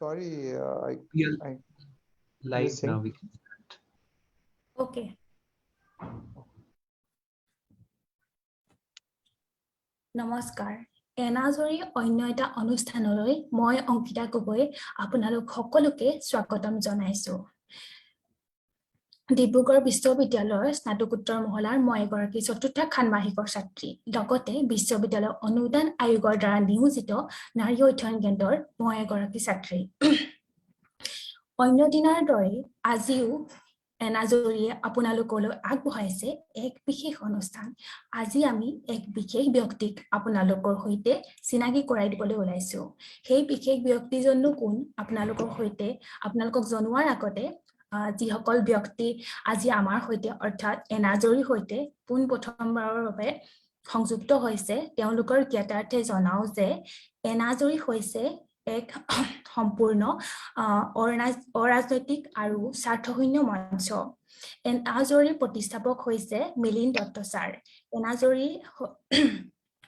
sorry, We are I live missing. now. We can start. Okay. নমস্কাৰ এনাজৰি অন্য এটা অনুষ্ঠানলৈ মই অংকিতা গগৈ আপোনালোক সকলোকে স্বাগতম জনাইছো ডিব্ৰুগড় বিশ্ববিদ্যালয়ৰ স্নাতকোত্তৰ মহলাৰ মই এগৰাকী চতুৰ্থ খানমাহিকৰ ছাত্ৰী লগতে বিশ্ববিদ্যালয় অনুদান আয়োগৰ দ্বাৰা নিয়োজিত নাৰী অধ্যয়ন কেন্দ্ৰৰ মই এগৰাকী ছাত্ৰী অন্য দিনৰ দৰে আজিও এনাজৰিয়ে আপোনালোকলৈ আগবঢ়াইছে এক বিশেষ অনুষ্ঠান আজি আমি এক বিশেষ ব্যক্তিক আপোনালোকৰ সৈতে চিনাকি কৰাই দিবলৈ ওলাইছো সেই বিশেষ ব্যক্তিজননো কোন আপোনালোকৰ সৈতে আপোনালোকক জনোৱাৰ আগতে যিসকল ব্যক্তি আজি আমাৰ সৈতে অৰ্থাৎ এনাজৰিৰ সৈতে পোন প্ৰথমবাৰৰ বাবে সংযুক্ত হৈছে তেওঁলোকৰ জ্ঞাতাৰ্থে জনাও যে এনাজৰি হৈছে এক সম্পূৰ্ণ অৰাজনৈতিক আৰু স্বাৰ্থশূন্য মঞ্চ এনাজৰিৰ প্ৰতিষ্ঠাপক হৈছে মিলিন্দ দত্ত ছাৰ এনাজৰি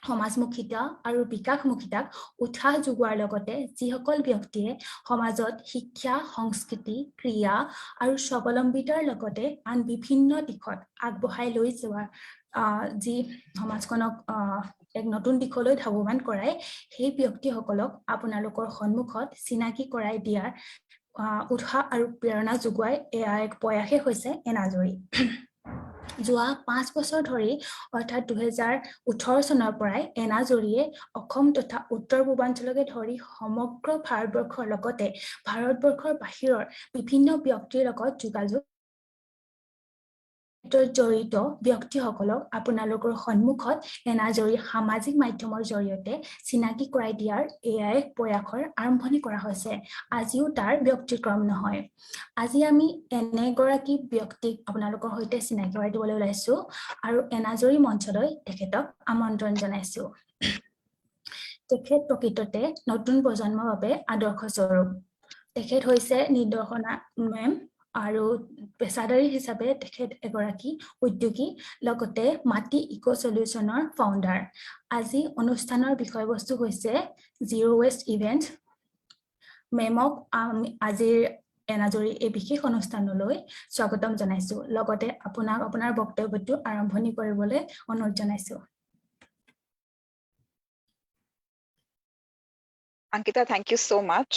সমাজমুখিতা আৰু বিকাশমুখিতাক উৎসাহ যোগোৱাৰ লগতে যিসকল ব্যক্তিয়ে সমাজত শিক্ষা সংস্কৃতি ক্ৰিয়া আৰু স্বাৱলম্বিতাৰ লগতে আন বিভিন্ন দিশত আগবঢ়াই লৈ যোৱাৰ যি সমাজখনক এক নতুন দিশলৈ ধাৱমান কৰাই সেই ব্যক্তিসকলক আপোনালোকৰ সন্মুখত চিনাকি কৰাই দিয়াৰ উৎসাহ আৰু প্ৰেৰণা যোগোৱাই এয়া এক প্ৰয়াসে হৈছে এনাজৰি যোৱা 5 বছৰ ধৰি অৰ্থাৎ 2018 চনৰ পৰাই এনাজৰিয়ে অসম তথা উত্তৰ পূৰ্বাঞ্চলকে ধৰি সমগ্ৰ ভাৰতবৰ্ষৰ লগতে ভাৰতবৰ্ষৰ বাহিৰৰ বিভিন্ন ব্যক্তিৰ লগত যোগাযোগ জড়িত ব্যক্তিসকলক আপোনালোকৰ সন্মুখত এনাজৰি সামাজিক মাধ্যমৰ জৰিয়তে চিনাকি কৰাই দিয়াৰ এয়া এক প্ৰয়াসৰ আৰম্ভণি কৰা হৈছে আজিও তাৰ ব্যক্তিক্ৰম নহয় আজি আমি এনেগৰাকী ব্যক্তিক আপোনালোকৰ সৈতে চিনাকি কৰাই দিবলৈ ওলাইছো আৰু এনাজৰি মঞ্চলৈ তেখেতক আমন্ত্ৰণ জনাইছো তেখেত প্ৰকৃততে নতুন প্ৰজন্মৰ বাবে আদৰ্শ স্বৰূপ তেখেত হৈছে নিদৰ্শনা মেম আৰু পেছাদাৰী হিচাপে তেখেত এগৰাকী উদ্যোগী লগতে মাটি ইকো সলিউশনৰ ফাউণ্ডাৰ আজি অনুষ্ঠানৰ বিষয়বস্তু হৈছে জিৰ' ৱেষ্ট ইভেন্ট মেমক আজিৰ এনাজৰি এই বিশেষ অনুষ্ঠানলৈ স্বাগতম জনাইছো লগতে আপোনাক আপোনাৰ বক্তব্যটো আৰম্ভণি কৰিবলৈ অনুৰোধ জনাইছো Ankita, thank you so much.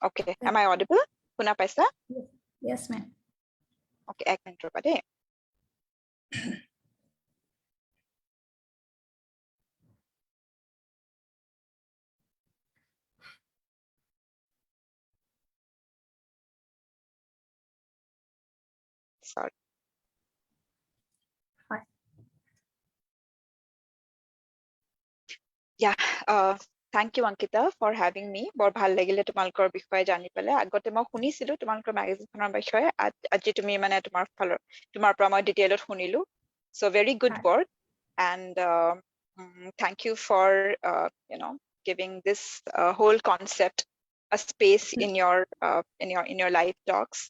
Okay, am I audible? Puna paisa? Yes, ma'am. Okay, ek minute roba de. Sorry. Hi. Yeah, thank you Ankita for having me. বৰ ভাল লাগিলে তোমালোকৰ বিষয়ে জানি পেলাই আগতে মই শুনিছিলো তোমালোকৰ ম্যাগাজিনখনৰ বিষয়ে আজি তুমি মানে তোমাৰ পৰা মই ডিটেইলত শুনিলো so very good work and thank you for giving this whole concept a space in your live talks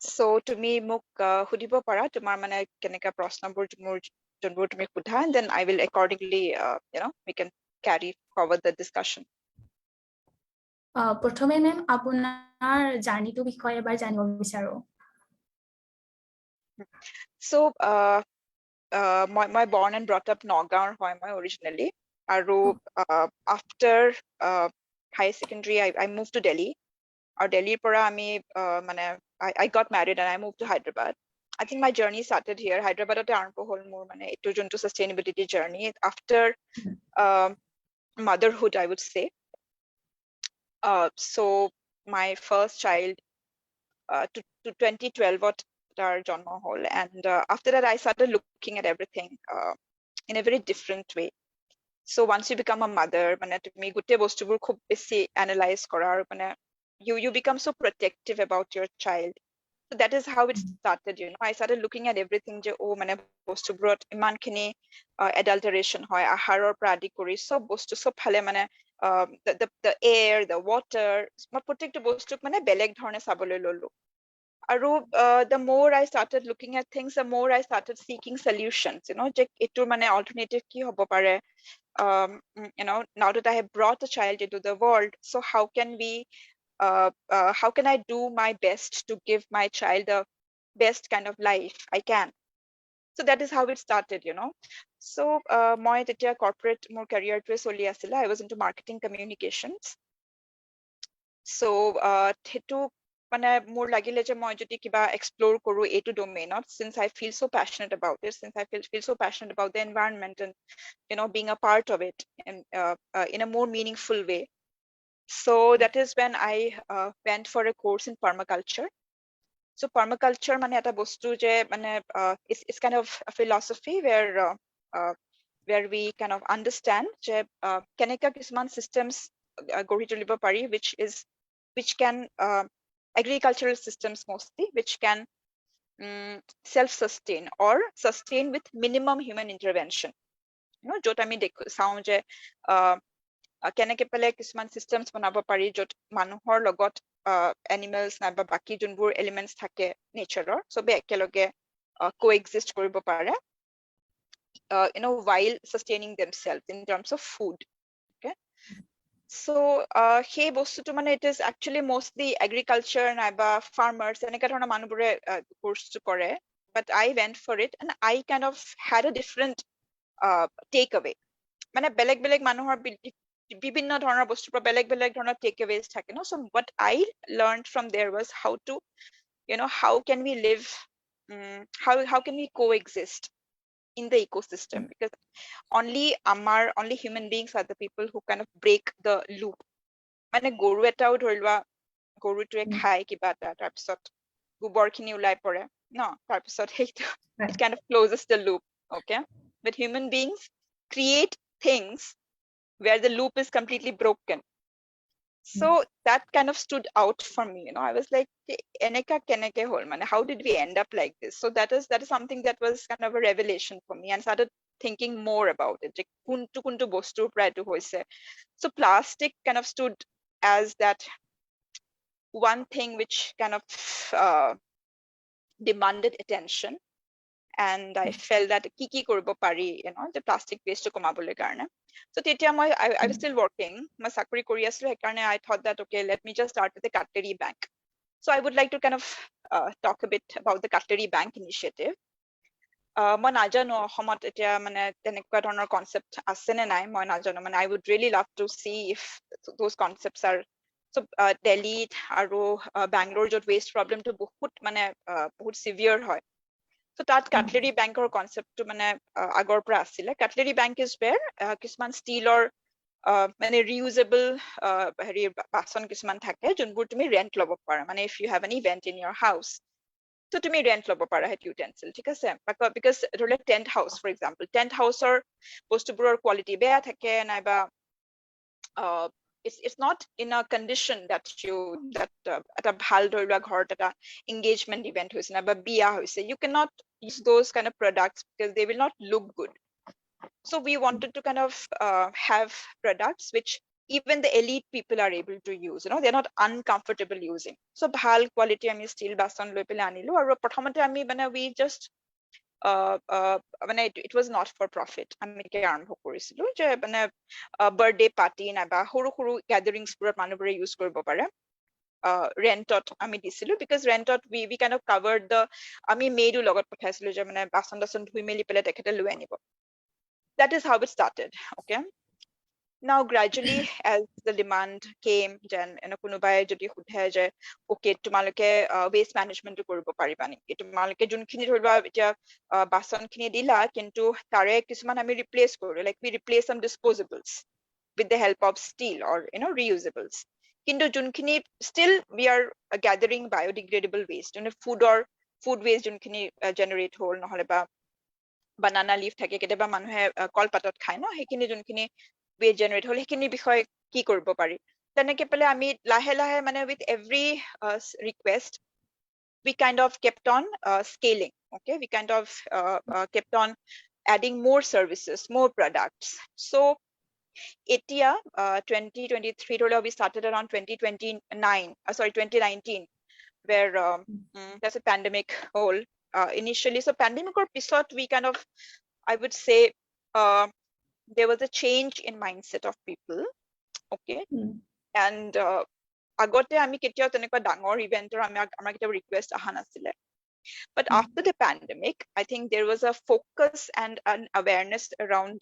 so তুমি মোক সুধিব পাৰা তোমাৰ মানে কেনেকা প্ৰশ্নবোৰ মোৰ যোনবোৰ তুমি সোধা and then I will accordingly we can carry forward the discussion প্ৰথমে মেম আপোনাৰ জাৰ্নিটো বিষয়ে এবাৰ জানিব বিচাৰো so my born and brought up Nagaon হয় মই originally আৰু after high secondary I moved to Delhi আৰু Delhiৰ পৰা আমি মানে I got married and I moved to Hyderabad I think my journey started here Hyderabad আৰম্ভ হ'ল মোৰ মানে এইটো যোনটো sustainability journey after motherhood I would say so my first child to 2012 তাৰ জন্ম হ'ল and after that I started looking at everything in a very different way so once you become a mother মানে তুমি গোটেই বস্তুবোৰ খুব বেছি analyze কৰা আৰু মানে you become so protective about your child so that is how it started I started looking at everything যে মানে বস্তুবোৰত ইমানখিনি adulteration হয় আহাৰৰ পৰা আদি কৰি সব বস্তু সব ফালে মানে the air the water মই প্ৰত্যেকটো বস্তুক মানে বেলেগ ধৰণে চাবলৈ ললো আৰু the more I started looking at things the more I started seeking solutions যে এটোৰ মানে alternative কি হ'ব পাৰে now that I have brought a child into the world, so how can I do my best to give my child the best kind of life I can? So that is how it started, So moi tetia corporate more career to soli asila. I was into marketing communications. So hetu মানে মোৰ লাগিলে যে মই যদি কিবা explore কৰো এইটো domainত, since I feel so passionate about it, since I feel so passionate about the environment and being a part of it in a more meaningful way. So that is when I went for a course in permaculture. So permaculture মানে এটা বস্তু যে মানে it's kind of a philosophy where we kind of understand যে কেনেকা কিছুমান systems গঢ়ি তুলিব পাৰি which can agricultural systems mostly which can self-sustain or sustain with minimum human intervention. য'ত আমি চাওঁ যে কেনেকে পেলে কিছুমান systems বনাব পাৰি য'ত মানুহৰ লগত animals নাইবা বাকি যোনবোৰ elements থাকে natureৰ সবে একেলগে coexist কৰিব পাৰে while sustaining themselves in terms of food. Okay, so সেই বস্তুটো মানে it is actually mostly agriculture নাইবা farmers এনেকা ধৰণৰ মানুহবোৰে কোৰ্সটো কৰে, but I went for it and I kind of had a different takeaway. মানে বেলেগ বেলেগ মানুহৰ বিভিন্ন ধৰণৰ বস্তুৰ পৰা বেলেগ বেলেগ ধৰণৰ takeaways থাকে ন. So what I learned from there was how to how can we live, how can we coexist in the ecosystem, because only human beings are the people who kind of break the loop. মানে গৰু এটাও ধৰি লোৱা গৰুটোৱে খায় কিবা এটা তাৰপিছত গোবৰখিনি ওলাই পৰে ন, তাৰপিছত সেইটো it kind of closes the loop. Okay, but human beings create things where the loop is completely broken. So that kind of stood out for me. I was like, eneka keneke hol mane, how did we end up like this? So that is something that was kind of a revelation for me, and started thinking more about it. Kuntu bostu pray to hoise. So plastic kind of stood as that one thing which kind of demanded attention, and I felt that kiki koribo pari, the plastic waste komabole karone. So tetia I was still working, my sakuri kori aslo hekarne I thought that okay, let me just start with the cutlery bank. So I would like to kind of talk a bit about the cutlery bank initiative. মই নাজানো অসমত এতিয়া মানে তেনেকুৱা ধৰণৰ concept আছে নে নাই, মই নাজানো, মানে I would really love to see if those concepts are so Delhi আৰু Bangalore য'ত waste problem to বহুত severe হয়. So that cutlery bank or concept to mane agor pra asile. Cutlery bank is where kisman steel or mane reusable bason kisman thake jonbur tumi rent lobo para. Mane if you have an event in your house, so tumi rent lobo para het utensil. Thik ase? Because role tent house, for example, tent house or bostuburor quality beya thake naiba it's not in a condition that at a bhal dhorila ghort eta engagement event hoise na ba biya hoise, you cannot use those kind of products because they will not look good. So we wanted to kind of have products which even the elite people are able to use. They're not uncomfortable using. So bhal quality ami steel bason loi pele anilu aru prothomote ami we just it was not for profit. আমি কে আৰম্ভ কৰিছিলো যে মানে birthday party নাইবা সৰু সৰু গ্যাদাৰিংছ বোৰত মানুহবোৰে ইউজ কৰিব পাৰে ৰেন্টত আমি দিছিলো, because ৰেন্টত we kind of covered the আমি মেইডো লগত পঠাইছিলো যে মানে বাচন ধুই মেলি পেলে তেখেতে লৈ আনিব. That is how it started. Okay, now gradually as the demand came, then কোনোবাই যদি সুধে যে okay তোমালোকে waste management কৰিব পাৰিবা নেকি, তোমালোকে যোনখিনি ধৰিবা এতিয়া বাচনখিনি দিলা কিন্তু তাৰে কিছুমান আমি replace কৰো, like we replace some disposables with the help of steel or reusables, কিন্তু যোনখিনি still we are gathering biodegradable waste, food waste যোনখিনি generate হল, নহলে বা banana leaf থাকে কেতিয়াবা মানুহে কলপাতত খায় ন, সেইখিনি যোনখিনি waste generate হল সেইখিনি বিষয় কি কৰিব পাৰি, তেনেকে পেলে আমি লাহে লাহে মানে with every request we kind of kept on scaling. Okay, we kind of kept on adding more services, more products. So etia 2023 we started around 2019 where there's a pandemic whole initially. So pandemic or pisot we kind of, I would say there was a change in mindset of people. Okay. And আগতে আমি কেতিয়াও তেনেকুৱা ডাঙৰ ইভেন্টৰ আমাৰ কেতিয়াও request অহা নাছিলে। But after the pandemic, I think there was a focus and an awareness around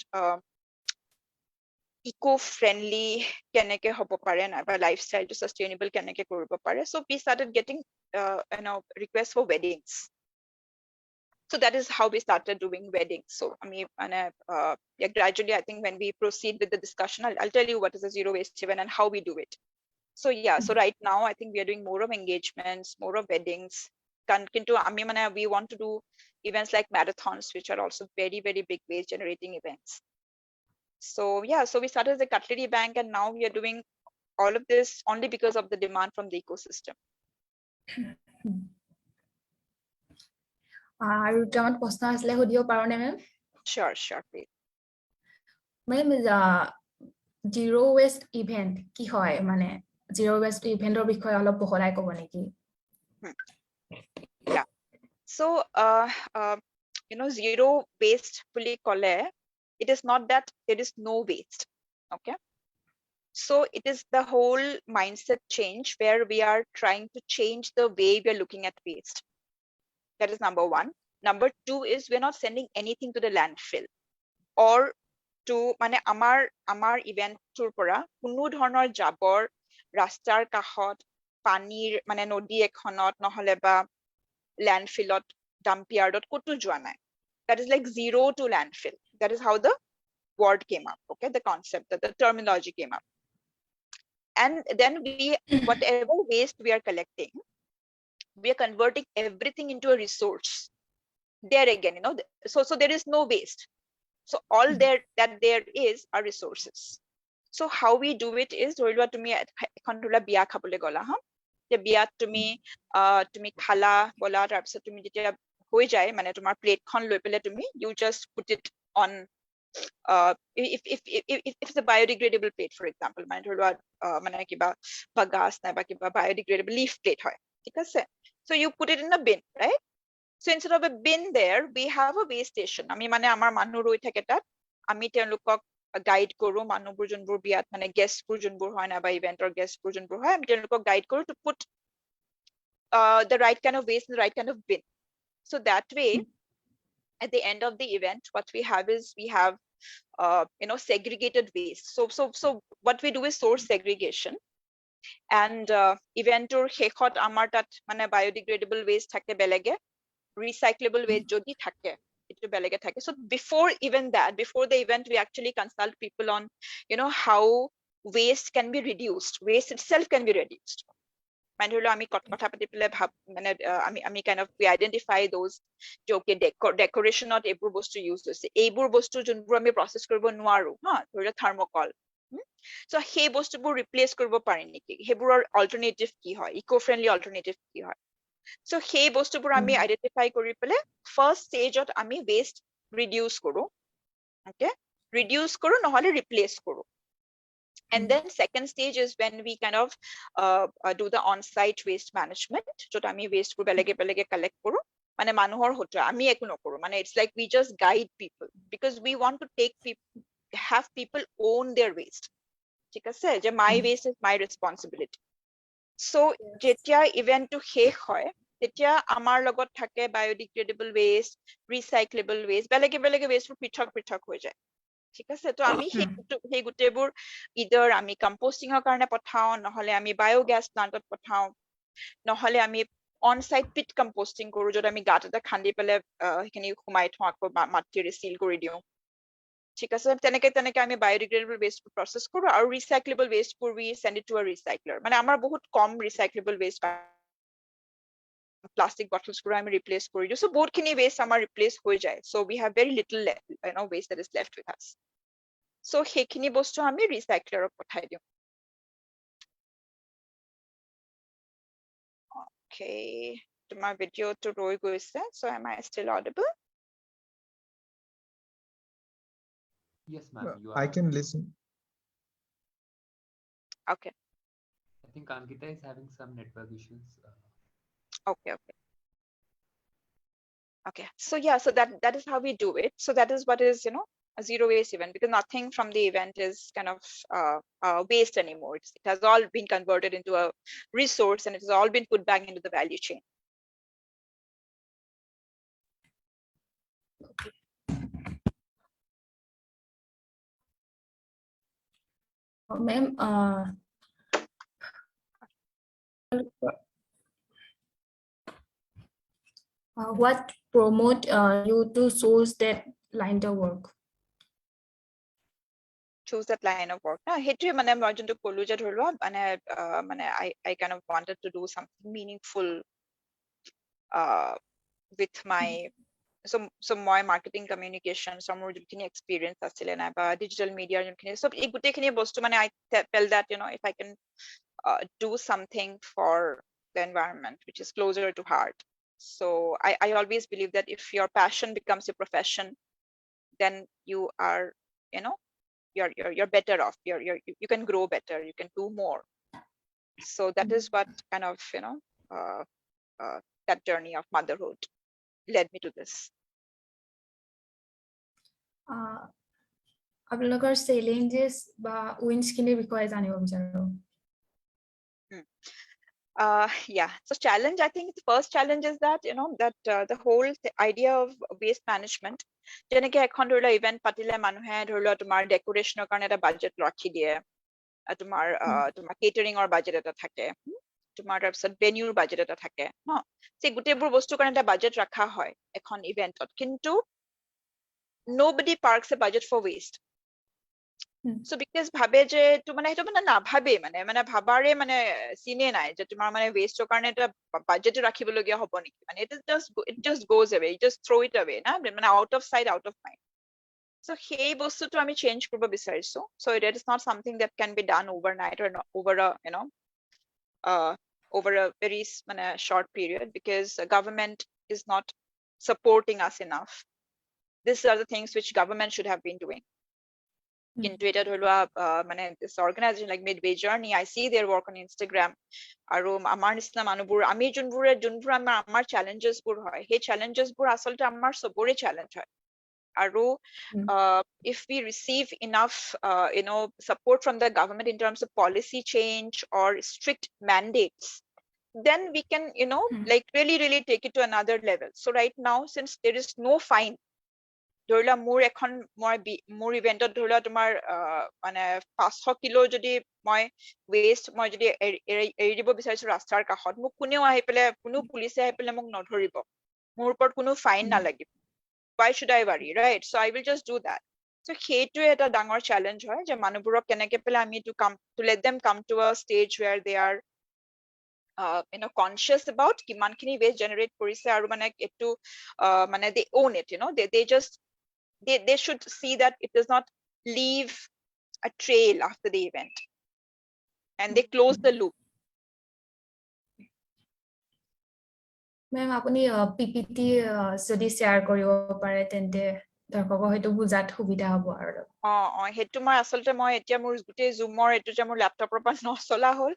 eco-friendly keneke hobo pare na ba lifestyle to sustainable keneke koribo pare. So we started getting requests for weddings. So that is how we started doing weddings. So I mean, yeah, gradually, I think when we proceed with the discussion, I'll tell you what is a zero waste event and how we do it. So yeah, so right now I think we are doing more of engagements, more of weddings. We want to do events like marathons, which are also very, very big waste generating events. So yeah, so we started as a cutlery bank, and now we are doing all of this only because of the demand from the ecosystem. আৰু দুটামান প্ৰশ্ন আছিলে সুধিব পাৰোনে ma'am? Sure, please. Ma'am, zero waste event কি হয়, মানে zero west ইভেন্টৰ বিষয়ে অলপ বহলাই ক'ব নেকি? Yeah. So zero waste বুলি ক'লে, it is not that there is no waste. Okay. So it is the whole mindset change where we are trying to change the way we are looking at waste. That is number one. Number two is we're not sending anything to the landfill or to মানে আমাৰ ইভেন্টৰ পৰা কোনো ধৰণৰ জাবৰ ৰাস্তাৰ কাষত, পানীৰ মানে নদী এখনত নহলে বা ল্যান্ডফিলত, ডাম্পিয়াৰ্ডত কতো যোৱা নাই. That is like zero to landfill. That is how the word came up. Okay, the concept, the terminology came up. And then whatever waste we are collecting, we are converting everything into a resource. There again, so there is no waste. So all there is are resources. So how we do it is, ধৰি লোৱা তুমি এখন ধৰি লোৱা বিয়া খাবলৈ গলা, যে বিয়াত তুমি খালা বলা, তাৰপিছত তুমি যেতিয়া হৈ যায় মানে তোমাৰ প্লেটখন লৈ পেলাই তুমি you just put it on if it's a biodegradable plate, for example, মানে ধৰি লোৱা মানে কিবা বাগাছ নাইবা কিবা biodegradable leaf plate হয়, ঠিক আছে? So you put it in a bin, right? So instead of a bin there, we have a waste station. আমি মানে আমাৰ মানুহ ৰৈ থাকে তাত, আমি তেওঁলোকক গাইড কৰো, মানুহবোৰ যোনবোৰ বিয়াত মানে গেষ্টবোৰ যোনবোৰ হয় না বা ইভেন্টৰ গেষ্টবোৰ যোনবোৰ হয়, আমি তেওঁলোকক গাইড কৰো to put the right kind of waste in the right kind of bin. So that way, at the end of the event, what we have is we have segregated waste. So what we do is source segregation. And eventor শেষত আমাৰ তাত মানে biodegradable waste থাকে বেলেগে, recyclable waste jodi thake itu belege thake. So before even that, before the event, we actually consult people on how waste can be reduced, waste itself can be reduced. মানে ধৰি লও আমি কথা পাতি পেলাই মানে আমি kind of we identify those যে ডেকোৰেশ্যনত এইবোৰ বস্তু ইউজ হৈছে, এইবোৰ বস্তু যোনবোৰ আমি প্ৰসেস কৰিব নোৱাৰো, ধৰি লও থাৰ্মোকল, so সেই বস্তুবোৰ ৰিপ্লেস কৰিব পাৰি নেকি, সেইবোৰৰ অল্টাৰনেটিভ কি হয়, ইকো ফ্ৰেন্ডলি অল্টাৰনেটিভ কি হয়। So সেই বস্তুবোৰ আমি আইডেন্টিফাই কৰি পেলাই ফাৰ্স্ট স্টেজত আমি ওয়েস্ট ৰিডিউস কৰো, ওকে, ৰিডিউস কৰো নহলে ৰিপ্লেস কৰো। And then second stage is when we kind of do the on-site waste management. So আমি waste বোৰ বেলেগে বেলেগে collect কৰো, মানে মানুহৰ হতে আমি একো নকৰো, মানে it's like we just guide people because we want to have people own their waste, ঠিক আছে, যে my waste is my responsibility. So যেতিয়া event to শেষ হয় তেতিয়া আমাৰ লগত থাকে biodegradable waste, recyclable waste, বেলেগে বেলেগে waste বোৰ পৃথক পৃথক হৈ যায়, ঠিক আছে। তো আমি সেই গুটেবোৰ ইদাৰ আমি কম্পোষ্টিংৰ কাৰণে পঠাও, নহলে আমি বায়োগ্যাস প্লান্টত পঠাও, নহলে আমি অন সাইট পিট কম্পোষ্টিং কৰো, যত আমি গাঁত এটা খান্দি পেলাই সেইখিনি সোমাই থওঁ, আকৌ মাটিৰে সিল কৰি দিওঁ, ঠিক আছে। তেনেকে আমি বায়োডিগ্ৰেডেবল ওয়েস্ট প্ৰসেস কৰো, আৰু ৰিসাইক্লেবল ওয়েস্ট বোৰ we send it to a recycler। মানে আমাৰ বহুত কম ৰিসাইক্লেবল ওয়েস্ট, প্লাষ্টিক বটলস বোৰ আমি ৰিপ্লেস কৰি দিওঁ, so বহুতখিনি ওয়েস্ট আমাৰ ৰিপ্লেস হৈ যায়, so we have very little waste that is left with us। so সেইখিনি বস্তু আমি ৰিসাইক্লাৰক পঠাই দিওঁ। Okay, তোমাৰ ভিডিঅটো ৰৈ গৈছে, so am I still audible? Yes, ma'am. You are. I can listen. Okay. I think Ankita is having some network issues. Okay. Okay. So yeah, so that is how we do it. So that is what is a zero waste event, because nothing from the event is kind of waste anymore. It has all been converted into a resource, and it has all been put back into the value chain. Ma'am, what promote you to choose that line of work? Choose that line of work. No, সেইটোৱে মানে মই যোনটো ক'লো যে ধৰি লোৱা মানে I kind of wanted to do something meaningful with my so মই marketing communication মোৰ যোনখিনি experience আছিলে নাইবা digital media যোনখিনি সব এই গোটেইখিনি বস্তু মানে I felt that if I can do something for the environment which is closer to heart. So I always believe that if your passion becomes your profession, then you are, you're better off. You can grow better. You can do more. So that is what kind of that journey of motherhood led me to this. আপোনালোকৰ challenges বা wins খিনিৰ বিষয়ে জানিব বিচাৰো। Yeah, so challenge, I think the first challenge is that the whole idea of waste management, যেনেকে এখন ধৰি লোৱা event পাতিলে মানুহে ধৰি লোৱা তোমাৰ decorationৰ কাৰণে এটা budget ৰাখি দিয়ে, তোমাৰ কেটাৰিঙৰ বাজেট এটা থাকে, তোমাৰ তাৰপিছত ভেনিউৰ বাজেট এটা থাকে ন, সেই গোটেইবোৰ বস্তুৰ কাৰণে এটা বাজেট ৰখা হয় এখন ইভেন্টত, কিন্তু nobody parks a budget for waste. So because ভাবে যে সেইটো মানে নাভাবে মানে ভাবাৰে মানে চিনে নাই যে তোমাৰ মানে ৱেষ্টৰ কাৰণে এটা বাজেট ৰাখিবলগীয়া হ'ব নেকি, মানে it just goes away, you just throw it away না, মানে out of sight out of mind. So সেই বস্তুটো আমি চেঞ্জ কৰিব বিচাৰিছো. So it is not something that can be done overnight or over a over a very short period, because the government is not supporting us enough. These are the things which government should have been doing. কিন্তু এটা ধৰি লোৱা মানে this organization like Midway Journey, I see their work on Instagram, আৰু আমাৰ নিচিনা মানুহবোৰ আমি যোনবোৰ আমাৰ challenges বোৰ হয়, সেই challenges বোৰ আচলতে আমাৰ চবৰে challenge হয়, আৰু if we receive enough support from the government in terms of policy change or strict mandates, then we can like really take it to another level. So right now, since there is no fine, ধৰি লোৱা মোৰ ইভেন্টত ধৰি লোৱা তোমাৰ মানে 500 kilo যদি মই west মই যদি এৰি দিব বিচাৰিছো ৰাস্তাৰ কাষত, মোক কোনেও আহি পেলাই কোনো পুলিচে আহি পেলাই মোক নধৰিব, মোৰ ওপৰত কোনো ফাইন নালাগিব, why should I worry, right? So I will just do that. So সেইটোৱে এটা ডাঙৰ চেলেঞ্জ হয় যে মানুহবোৰক কেনেকে পেলাই আমি to let them come to a stage where they are conscious about কিমানখিনি waste generate কৰিছে, আৰু মানে এইটো মানে they own it, they just they should see that it does not leave a trail after the event, and they close the loop. Ma'am, আপুনি PPT যদি share কৰিব পাৰে তেন্তে দৰ্শকক হয়তো বুজাত সুবিধা হ'ব আৰু। সেইটো মই আচলতে এতিয়া মোৰ গোটেই জুমৰ এইটো যে মোৰ লেপটপৰ পৰা নচলা হ'ল,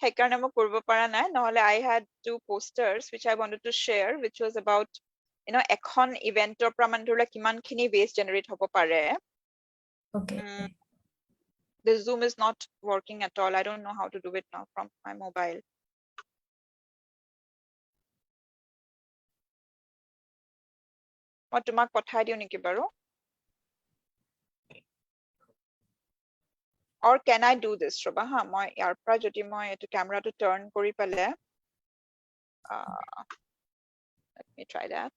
সেইকাৰণে মই কৰিব পৰা নাই, নহলে I had 2 posters which I wanted to share, which was about এখন ইভেন্টৰ পৰা মানে ধৰি লোৱা কিমানখিনি waste generate হ'ব পাৰে। Okay. The Zoom is not working at all. I don't know how to do it now from my mobile. মই তোমাক পঠাই দিও নেকি বাৰু? Or can I do this, ৰবা হা, মই ইয়াৰ পৰা যদি মই এইটো কেমেৰাটো টাৰ্ন কৰি পেলে, let me try that.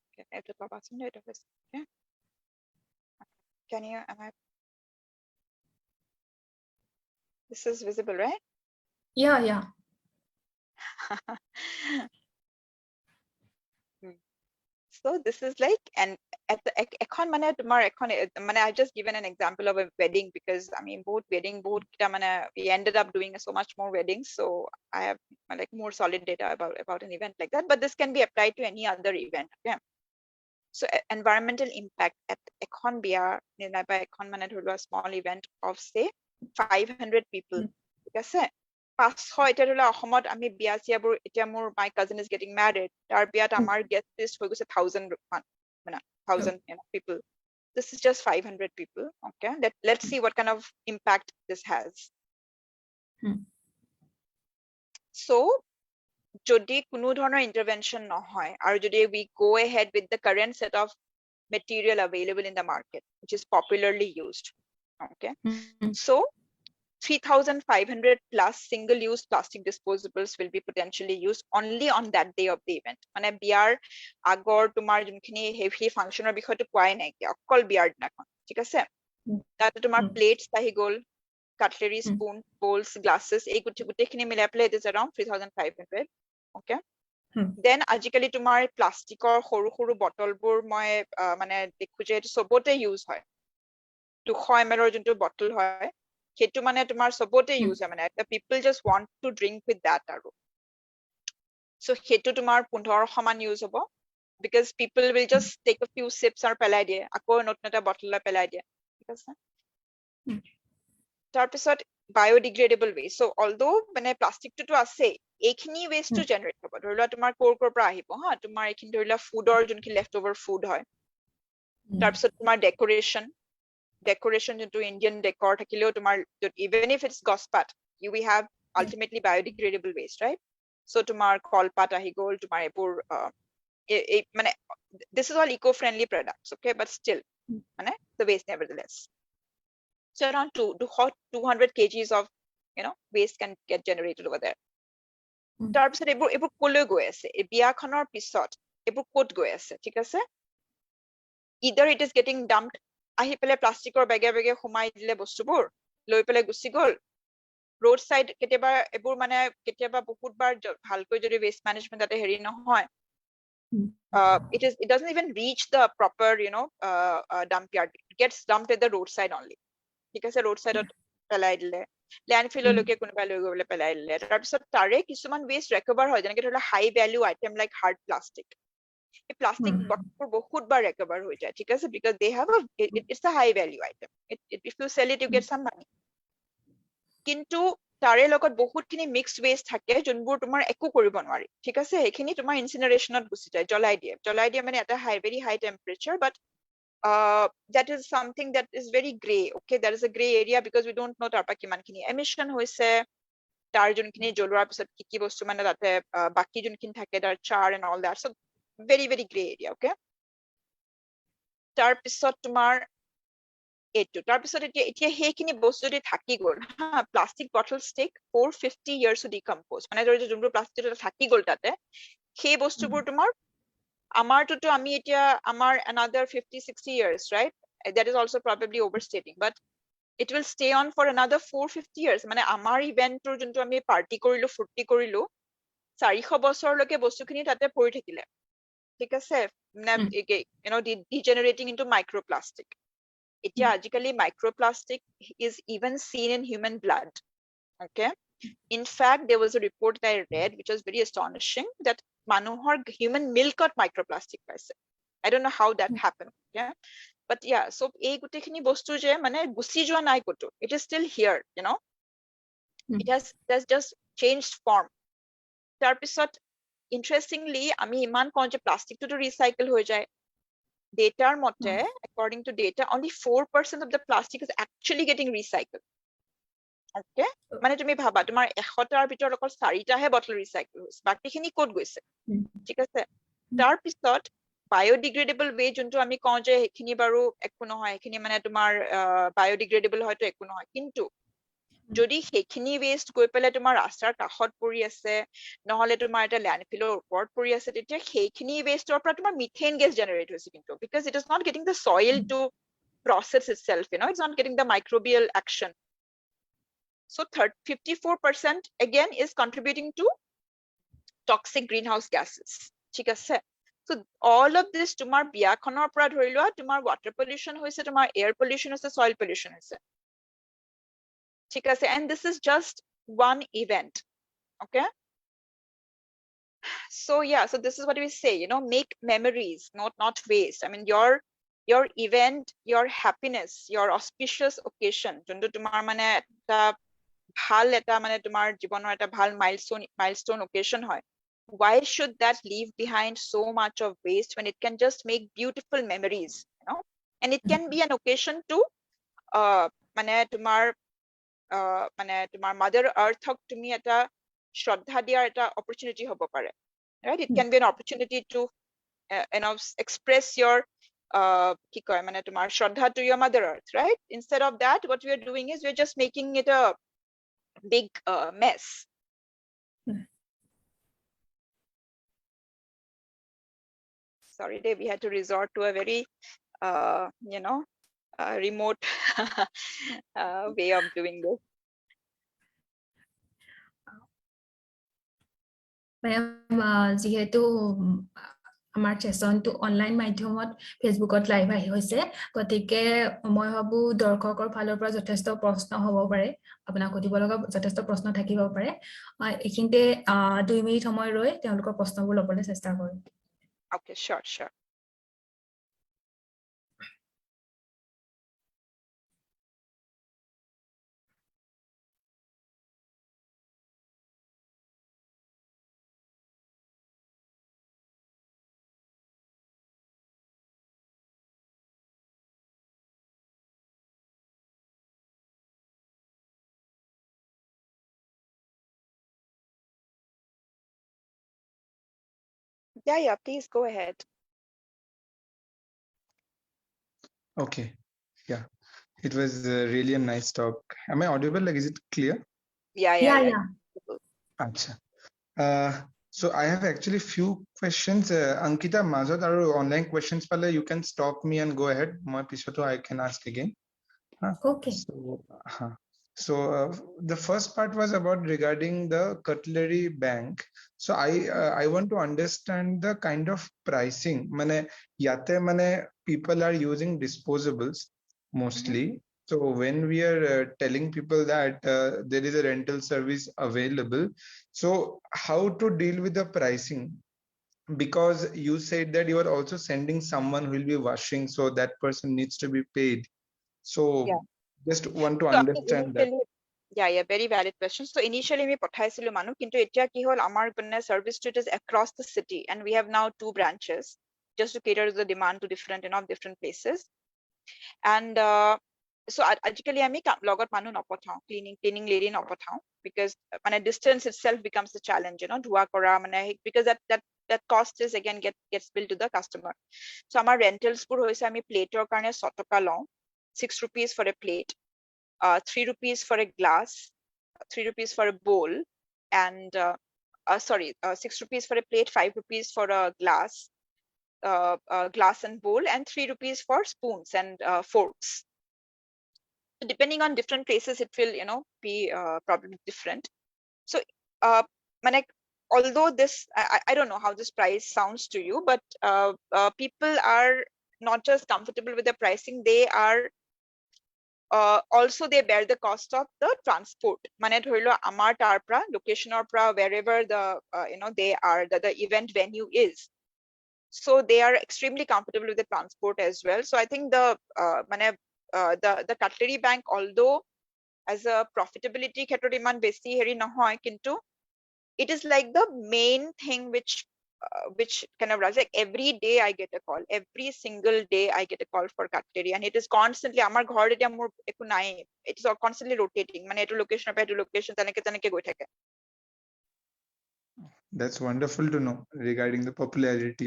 Okay, can you, this is visible, right? Yeah. So this is like, and at the এখন মানে তোমাৰ এখন মানে I just given an example of a wedding because I mean both wedding both kita মানে we ended up doing so much more weddings, so I have like more solid data about an event like that, but this can be applied to any other event. Okay, so environmental impact at এখন বিয়া নাইবা এখন মানে ধৰি লোৱা small event of say 500 people, ঠিক আছে 500 এতিয়া ধৰি লোৱা অসমত আমি বিয়া চিয়াবোৰ এতিয়া মোৰ my cousin is getting married, তাৰ বিয়াত আমাৰ guest list হৈ গৈছে 1000 মানে 1000 people. This is just 500 people. Okay, let's see what kind of impact this has. So যদি কোনো ধৰণৰ intervention নহয় আৰু যদি we go ahead with the current set of material available in the market which is popularly used, okay, so 3,500 plus single-use plastic disposables will be potentially used only on that day of the event. মানে বিয়াৰ আগৰ তোমাৰ যোনখিনি heavy ফাংচনৰ বিষয়টো কোৱাই নাই কি অকল বিয়াৰ দিনাখন, ঠিক আছে তাতে তোমাৰ প্লেটছ আহি গ'ল, cutlery, spoon, bowls, glasses, এই গোটেইখিনি মিলাই পেলাই it is around 3,500. Okay, then আজিকালি তোমাৰ প্লাষ্টিকৰ সৰু সৰু বটলবোৰ মই মানে দেখো যে এইটো চবতে ইউজ হয়, 200 ml ৰ যোনটো বটল হয় সেইটো মানে তোমাৰ চবতে ইউজ হয়, মানে the people just want to drink with that আৰু so সেইটো তোমাৰ 1500 মান ইউজ হ'ব because people will just take a few sips আৰু পেলাই দিয়ে, আকৌ নতুন এটা বটললৈ পেলাই দিয়ে, ঠিক আছে তাৰপিছত biodegradable waste. So although মানে প্লাষ্টিকটো আছে এইখিনি waste টো generate হ'ব, ধৰি লোৱা তোমাৰ কৰ পৰা আহিব হা, তোমাৰ এইখিনি ধৰি লোৱা ফুডৰ যোনখিনি left over food হয়, তাৰপিছত তোমাৰ decoration যোনটো Indian decor থাকিলেও তোমাৰ even if it's গছপাত we have ultimately biodegradable waste, right? So তোমাৰ কলপাত আহি গ'ল, তোমাৰ এইবোৰ মানে this is all eco-friendly products, okay, but still মানে the waste nevertheless. So around 200 kgs of waste can get generated over there. তাৰপিছত এইবোৰ কলৈ গৈ আছে, এই বিয়াখনৰ পিছত এইবোৰ ক'ত গৈ আছে, ঠিক আছে either it is getting dumped, আহি পেলাই প্লাষ্টিকৰ বেগে বেগে সোমাই দিলে বস্তুবোৰ লৈ পেলাই গুচি গ'ল road side, কেতিয়াবা এইবোৰ মানে কেতিয়াবা বহুতবাৰ ভালকৈ যদি waste management তাতে হেৰি নহয় it doesn't even reach the proper dump yard, it gets dumped at the roadside only, ঠিক আছে road side পেলাই দিলে, landfill লৈকে কোনোবাই লৈ গৈ পেলাই দিলে, তাৰপিছত তাৰে কিছুমান waste recover হয়, যেনেকৈ ধৰি লোৱা high value item like hard plastic, এই প্লাষ্টিক বটলবোৰ বহুতবাৰ recover হৈ যায়, ঠিক আছে because they have it's a high value item, if you sell it you get some money, কিন্তু তাৰে লগত বহুতখিনি mixed waste থাকে যোনবোৰ তোমাৰ একো কৰিব নোৱাৰি, ঠিক আছে সেইখিনি তোমাৰ ইনচিনাৰেশ্যনত গুচি যায়, জ্বলাই দিয়ে মানে এটা very high temperature, but that is something that is very gray, okay, there is a gray area because we don't know tarpa kimankhini emission hoise, tar junkhini jolwar pisot ki bostu mane tate baki junkhini thake tar char and all that, so very very gray area, okay, tar pisot tumar etu tar pisot etia heikini bostu jodi thaki gol ha, plastic bottles take 450 years to decompose, mane jodi junbur plastic ta thaki gol tate সেই বস্তুবোৰ তোমাৰ আমাৰটোতো আমি এতিয়া আমাৰ another 50-60 years, right? That is also probably overstating, but it will stay on for another 450 years, মানে আমাৰ ইভেন্টৰ যোনটো আমি পাৰ্টি কৰিলো ফুৰ্তি কৰিলো 400 বছৰলৈকে বস্তুখিনি তাতে পৰি থাকিলে, ঠিক আছে মানে degenerating into microplastic. এতিয়া আজিকালি microplastic is even seen in human blood, okay? In fact, there was a report that I read which was very astonishing that manuhor human milkot microplastic paise. I don't know how that happened, yeah, but yeah, so ei gutekhini bostu je mane gusi joa nai koto, it is still here, it has just changed form. Tar pisot interestingly ami iman kon je plastic to recycle hoy jay, data mote according to data only 4% of the plastic is actually getting recycled, okay, মানে তুমি ভাবা তোমাৰ 100টাৰ ভিতৰত অকল 4টাহে bottle ৰিসাইকেল হৈছে, বাকিখিনি ক'ত গৈছে, ঠিক আছে তাৰ পিছত biodegradable way যোনটো আমি কওঁ যে এখিনি বাৰু একো নহয়, এখিনি মানে তোমাৰ biodegradable হয়তো একো নহয়, কিন্তু যদি সেইখিনি waste গৈ পেলাই তোমাৰ ৰাস্তাৰ কাষত পৰি আছে নহলে তোমাৰ এটা ল্যান্ডফিলৰ ওপৰত পৰি আছে, তেতিয়া সেইখিনি wasteৰ পৰা তোমাৰ মিথেন গেছ জেনাৰেট হৈছে, কিন্তু because it is not getting the soil to process itself, it's not getting the microbial action. So 54% again is contributing to toxic greenhouse gases, ঠিক আছে So all of this তোমাৰ বিয়াখনৰ পৰা ধৰি লোৱা তোমাৰ water pollution হৈছে, তোমাৰ air pollution হৈছে, soil pollution হৈছে, ঠিক আছে, and this is just one event. Okay, so yeah, so this is what we say, make memories, not waste. I mean, your event, your happiness, your auspicious occasion, যোনটো তোমাৰ মানে এটা ভাল এটা মানে তোমাৰ জীৱনৰ এটা ভাল milestone occasion হয়, why should that leave behind so much of waste when it can just make beautiful memories, and it can be an occasion to মানে তোমাৰ mother earth হক তুমি এটা শ্ৰদ্ধা দিয়াৰ এটা opportunity হ'ব পাৰে, right? It can be an opportunity to express your কি কয় মানে তোমাৰ শ্ৰদ্ধা to your mother earth, right? Instead of that, what we are doing is we're just making it a big mess. Sorry, Dave, we had to resort to a very remote way of doing this. যিহেতু আমাৰ চেচনটো online মাধ্যমত ফেচবুকত live আহি হৈছে, গতিকে মই ভাবো দৰ্শকৰ ফালৰ পৰা যথেষ্ট প্ৰশ্ন হ'ব পাৰে, আপোনাক সুধিব লগা যথেষ্ট প্ৰশ্ন থাকিব পাৰে। এইখিনিতে 2 মিনিট সময় ৰৈ তেওঁলোকৰ প্ৰশ্নবোৰ ল'বলৈ চেষ্টা কৰিম। Okay, sure. Yeah, please go ahead. Okay, yeah, it was really a nice talk. Am I audible? Like, is it clear? Yeah. Acha. So I have actually few questions. Ankita, Mazat, or online questions pale, you can stop me and go ahead. My pisoto I can ask again. Okay. So the first part was about regarding the cutlery bank. So I want to understand the kind of pricing. Mane yate mane people are using disposables mostly. So when we are telling people that there is a rental service available, so how to deal with the pricing? Because you said that you are also sending someone who will be washing, so that person needs to be paid. So Yeah. Just want to So understand that. Yeah, very valid question. So initially me pathaisilu manu, kintu etia ki hol amar gunne service to it is across the city, and we have now 2 branches just to cater to the demand to different places. And so আজিকালি আমি লগত মানুহ নপঠাও, cleaning lady নপঠাও, because মানে distance itself becomes a challenge, ধোৱা কৰা মানে, because that cost is again gets billed to the customer. So আমাৰ rentals বোৰ হৈছে আমি প্লেটৰ কাৰণে 100 টকা লওঁ, 6 rupees for a plate, 3 rupees for a glass, 3 rupees for a bowl, and 6 rupees for a plate, 5 rupees for a glass and bowl, and 3 rupees for spoons and forks. So depending on different places, it will be probably different. So although this I don't know how this price sounds to you, but people are not just comfortable with the pricing, they are also they bear the cost of the transport. Mane dhorilo amar tarpra location or pra wherever the they are the event venue is, so they are extremely comfortable with the transport as well. So I think the cutlery bank, although as a profitability khetrot iman beshi heri nohoy, kintu it is like the main thing which kind of runs. Like every day I get a call, every single day I get a call for cutlery, and it is constantly amar ghor etia mor eku nai, it is constantly rotating, mane etu location pa etu location taneke goi thake. That's wonderful to know regarding the popularity.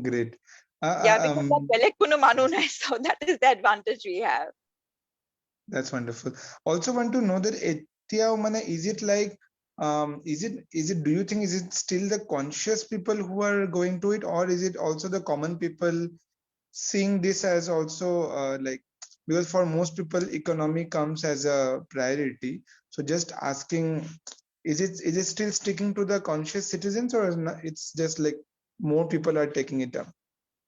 Great. Because that belek kuno manu nai, so that is the advantage we have. That's wonderful. Also want to know that is it like is it do you think is it still the conscious people who are going to it, or is it also the common people seeing this as also like, because for most people economy comes as a priority? So just asking, is it still sticking to the conscious citizens, or it's just like more people are taking it up.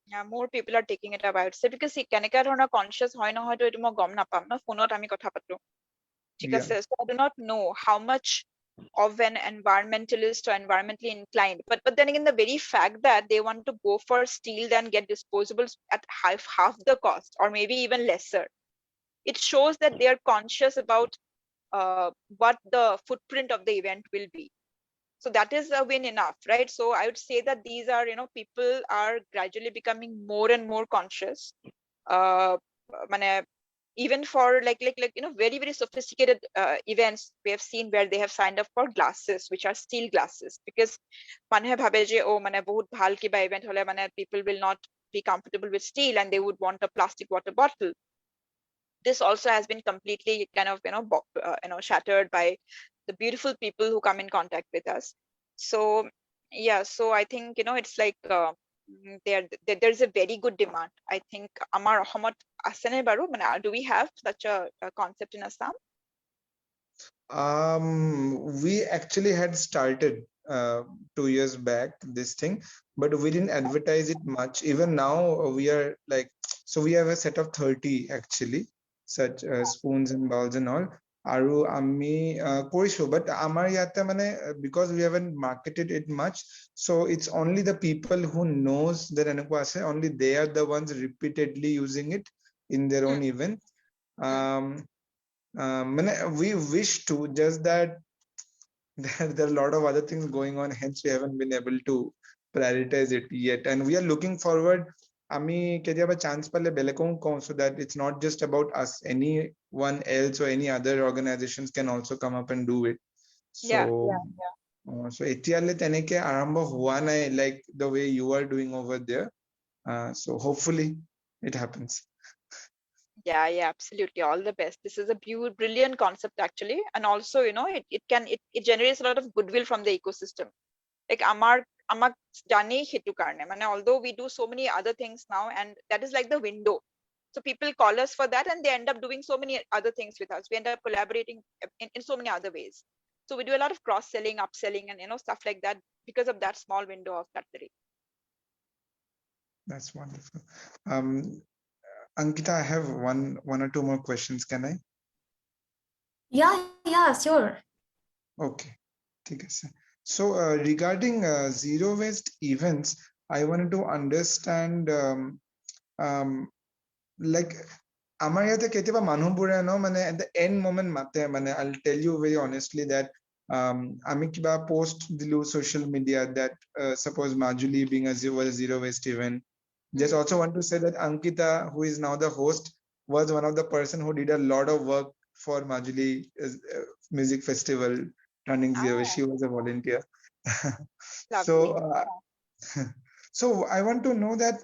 Yeah, more people are taking it up, I would say, because কেনেকা ধৰণৰ conscious হয় নহয়তো এইটো মই গম নাপাম ন, ফোনত আমি কথা পাতো, ঠিক Yeah. আছে, so I do not know how much of an environmentalist or environmentally inclined, but then again, the very fact that they want to go for steel and get disposables at half the cost or maybe even lesser, it shows that they are conscious about what the footprint of the event will be. So that is a win enough, right? So I would say that these are, people are gradually becoming more and more conscious, uh মানে, even for like very very sophisticated events we have seen where they have signed up for glasses which are steel glasses, because মানুহে ভাবে যে ও মানে বহুত ভাল কিবা event হলে মানে people will not be comfortable with steel and they would want a plastic water bottle. This also has been completely kind of shattered by the beautiful people who come in contact with us. So yeah, so I think it's like there's a very good demand, I think. Amar Ahmad asene baru mane, do we have such a concept in Assam? We actually had started 2 years back this thing, but we didn't advertise it much. Even now, we are like, so we have a set of 30 actually, such spoons and bowls and all. Aru ami korisho, but amar yate mane because we haven't marketed it much, so it's only the people who knows that enakwa ase, only they are the ones repeatedly using it in their own event. We wish to, just that there are a lot of other things going on, hence we haven't been able to prioritize it yet, and we are looking forward. আমি কেতিয়াবা chance পালে বেলেগকো কওঁ, so that it's not just about us, anyone else or any other organizations can also come up and do it. So so এতিয়ালে তেনেকে আৰম্ভ হোৱা নাই, like the way you are doing over there. So hopefully it happens. Yeah, absolutely, all the best. This is a brilliant concept actually, and also it generates a lot of goodwill from the ecosystem. Like amak jane hetu karne mane, although we do so many other things now, and that is like the window, so people call us for that and they end up doing so many other things with us. We end up collaborating in so many other ways. So we do a lot of cross selling, upselling, and stuff like that because of that small window of cutlery. That's wonderful. Ankita, I have one or two more questions. Can I? Yeah, sure. Okay. Okay. So regarding zero waste events, I wanted to understand like আমাৰ ইয়াতে কেতিয়াবা মানুহবোৰে মানে at the end moment মাতে, মানে I'll tell you very honestly that আমি কিবা post দিলো social media that suppose Majuli being a zero waste event. Just also want to say that Ankita, who is now the host, was one of the person who did a lot of work for Majuli music festival turning zero. She was a volunteer. So I want to know that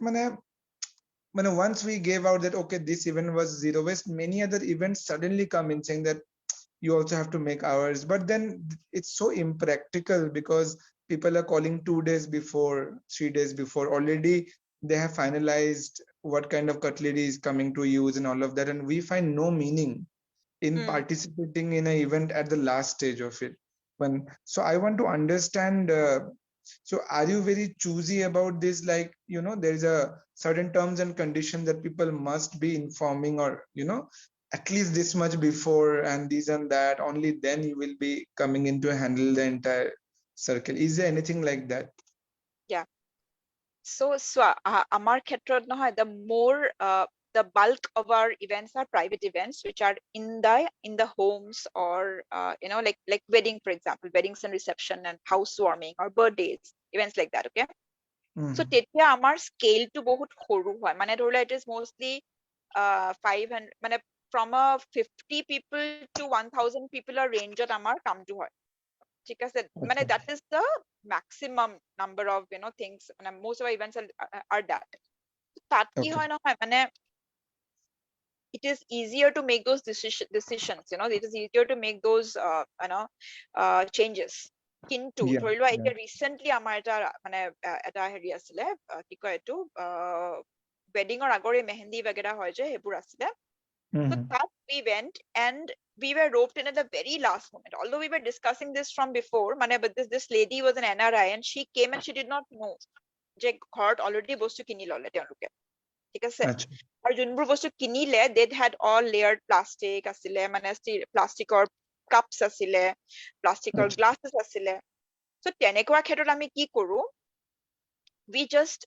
once we gave out that okay, this event was zero waste, many other events suddenly come in saying that you also have to make hours, but then it's so impractical because people are calling 2 days before, 3 days before, already they have finalized what kind of cutlery is coming to use and all of that, and we find no meaning in participating in an event at the last stage of it. So I want to understand, so are you very choosy about this, like there is a certain terms and conditions that people must be informing, or at least this much before and this and that, only then you will be coming in to handle the entire circle? Is there anything like that? Yeah. So amar khetrot nohoy, the more the bulk of our events are private events which are in the homes, or like wedding, for example, weddings and reception and housewarming or birthdays, events like that. Okay. So tetya amar scale to bahut horu hoy, mane dhorla it is mostly 500 mane from a 50 people to 1000 people a range at amar kam to hoy, ঠিক আছে, মানে that is the maximum number of things, মানে most of our events are that. তাত কি হয় নহয়, মানে it is easier to make those decisions, it is easier to make those changes. কিন্তু ধৰি লোৱা এতিয়া ৰিচেন্টলি আমাৰ এটা হেৰি আছিলে, কি কয় এইটো, ৱেডিঙৰ আগৰে মেহেন্দি বাগেৰা হয় যে, সেইবোৰ আছিলে. So that we went and we were roped in at the very last moment. Although we were discussing this from before, but this lady was an NRI and she came and she did not know যে ঘৰত already বস্তু কিনি ললে তেওঁলোকে ঠিক আছে আচ্ছা আৰু যোনবোৰ বস্তু কিনিলে they had all layered plastic আছিলে মানে প্লাষ্টিকৰ কাপছ আছিলে প্লাষ্টিকৰ আচ্ছা গ্লাছেছ আছিলে so তেনেকুৱা ক্ষেত্ৰত আমি কি কৰো we just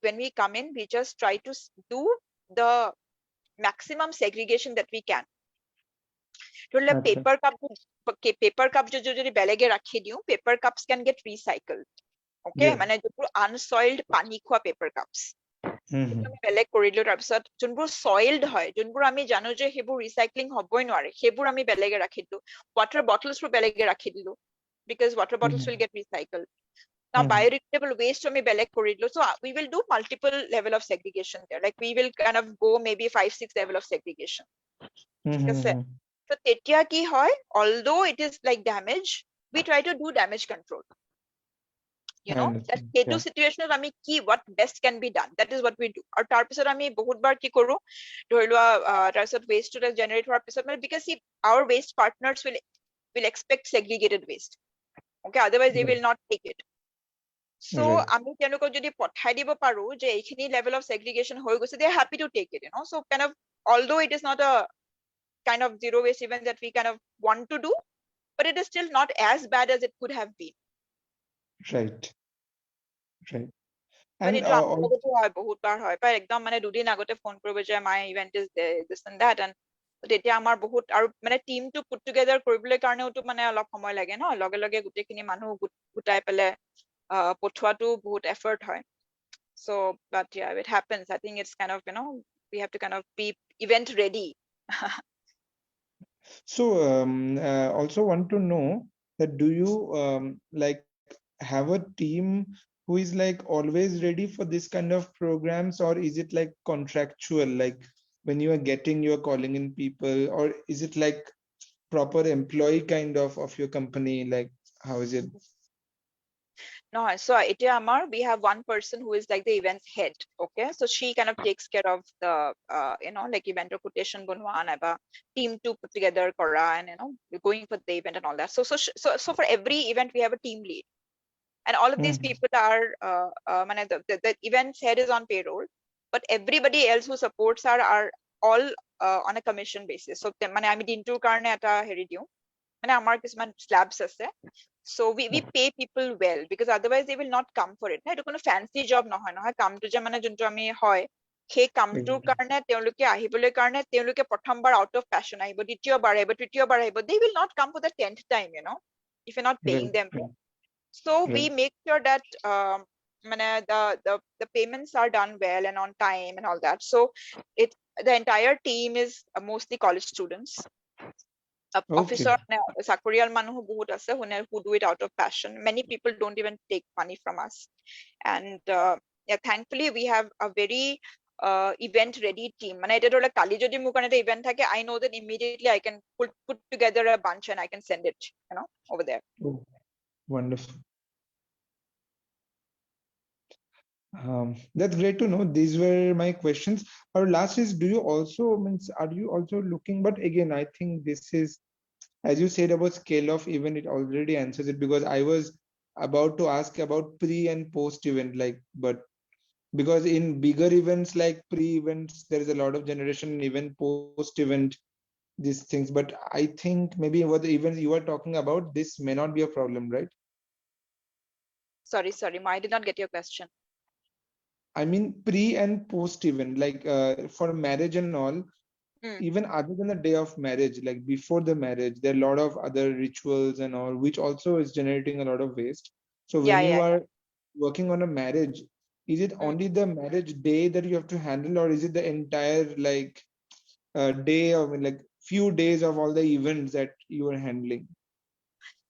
when we come in we just try to do the maximum segregation that we can ধৰিলে আচ্ছা পেপাৰ কাপ যদি বেলেগে ৰাখি দিওঁ paper cups can get recycled okay yeah মানে যোনবোৰ আনসয়েলড পানী খোৱা পেপাৰ কাপছ হুম সেইটো হুম আমি বেলেগ কৰিলো তাৰপিছত যোনবোৰ সয়েলড হয় যোনবোৰ আমি জানো যে সেইবোৰ ৰিচাইক্লিং হ'বই নোৱাৰে সেইবোৰ আমি বেলেগে ৰাখি দিলো ৱাটাৰ বটলছবোৰ বেলেগে ৰাখি দিলো because water bottles will get recycled now hmm biodegradable waste আমি বেলেগ কৰি দিলো so we will do multiple level of segregation there like we will kind of go maybe 5-6 level of segregation হুম ঠিক হুম আছে হুম so তেতিয়া কি হয় although it is like damage we try to do damage control you I know that understand সেইটো yeah সিচুৱেচনত আমি কি what best can be done that is what we do আৰু তাৰ পিছত আমি বহুতবাৰ কি কৰো ধৰি লোৱা তাৰ পিছত waste to generate হোৱাৰ পিছত মানে because our waste partners will expect segregated waste okay otherwise they right will not take it so right আমি তেওঁলোকক যদি পঠাই দিব পাৰো যে এইখিনি level of segregation হৈ গৈছে they are happy to take it you know so kind of although it is not a kind of zero waste event that we kind of want to do but it is still not as bad as it could have been right right But and এইটো আমাৰ লগতো হয় বহুতবাৰ হয় প্ৰায় একদম মানে দুদিন আগতে ফোন কৰিব যে my event is this and that and তেতিয়া আমাৰ বহুত আৰু মানে টিমটো পুট টুগেডাৰ কৰিবলৈ কাৰণেওতো মানে অলপ সময় লাগে ন লগে লগে গোটেইখিনি মানুহ গোটাই পেলাই পঠোৱাটো বহুত এফৰ্ট হয় so but yeah it happens I think it's kind of you know we have to kind of be event ready so also want to know that do you like have a team who is like always ready for this kind of programs or is it like contractual like when you are getting you're calling in people or is it like proper employee kind of your company like how is it No, so এতিয়া আমাৰ we have one person who is like the events head, okay? So she kind of takes care of the, you know, like event quotation বনোৱা নাইবা team to put together কৰা and you know going for the event and all that. So for every event we have a team lead, and all of these Mhm. people are মানে the events head is on payroll, but everybody else who supports are all on a commission basis. So মানে আমি দিনটোৰ কাৰণে এটা হেৰি দিওঁ মানে আমাৰ কিছুমান slabs আছে so we pay people well because otherwise they will not come for it না এইটো কোনো fancy job নহয় নহয় কামটো যে মানে যোনটো আমি হয় সেই কামটোৰ Exactly. কাৰণে তেওঁলোকে আহিবলৈ কাৰণে তেওঁলোকে প্ৰথমবাৰ out of passion আহিব দ্বিতীয়বাৰ আহিব তৃতীয়বাৰ আহিব they will not come for the 10th time you know if you're not paying Right, them right, so we right. make sure that মানে the payments are done well and on time and all that so it the entire team is mostly college students Okay. officer চাকৰিয়াল মানুহ বহুত আছে who do it out of passion many people don't even take money from us and yeah, thankfully we have a very event ready team মানে এটা ধৰলে কালি যদি মোৰ কাৰণে এটা event থাকে I know that immediately I can put together a bunch and I can send it you know over there Oh, wonderful. That's great to know. These were my questions. Our last is, do you also means are you also looking? But again, I think this is, as you said about scale of event, it already answers it because I was about to ask about pre and post event, like, but because in bigger events like pre-events, there is a lot of generation, even post-event, these things. But I think maybe what the events you are talking about, this may not be a problem, right? sorry I did not get your question I mean pre and post event, like for marriage and all, Hmm. even other than the day of marriage, like before the marriage, there are a lot of other rituals and all, which also is generating a lot of waste. So yeah when you yeah are working on a marriage, is it Hmm. only the marriage day that you have to handle, or is it the entire like day of like few days of all the events that you are handling?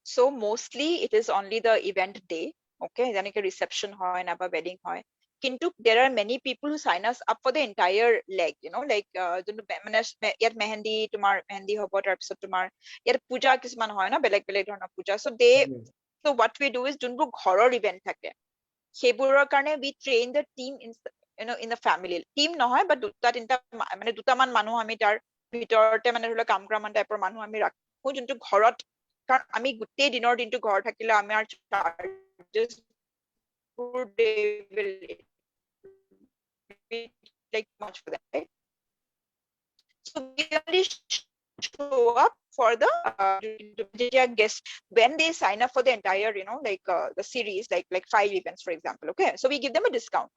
So mostly it is only the event day, okay? যেনেকে reception হয় নাইবা wedding হয়। কিন্তু there are many people who sign us up for the entire leg, you know, like যোনটো মানে ইয়াত মেহেন্দি তোমাৰ মেহেন্দি হ'ব তাৰপিছত তোমাৰ ইয়াত পূজা কিছুমান হয় ন বেলেগ বেলেগ ধৰণৰ পূজা so they Yes. so what we do is যোনবোৰ ঘৰৰ event থাকে সেইবোৰৰ কাৰণে we train the team in you know in the family team নহয় but দুটা তিনটা মানে দুটামান মানুহ আমি তাৰ ভিতৰতে মানে ধৰি লওক কাম কৰা মান টাইপৰ মানুহ আমি ৰাখো যোনটো ঘৰত কাৰণ আমি গোটেই দিনৰ দিনটো ঘৰ থাকিলে আমাৰ charges good day will be like much for them, right? So we only show up for the guests when they sign up for the entire, like the series, like 5 events, for example. Okay, so we give them a discount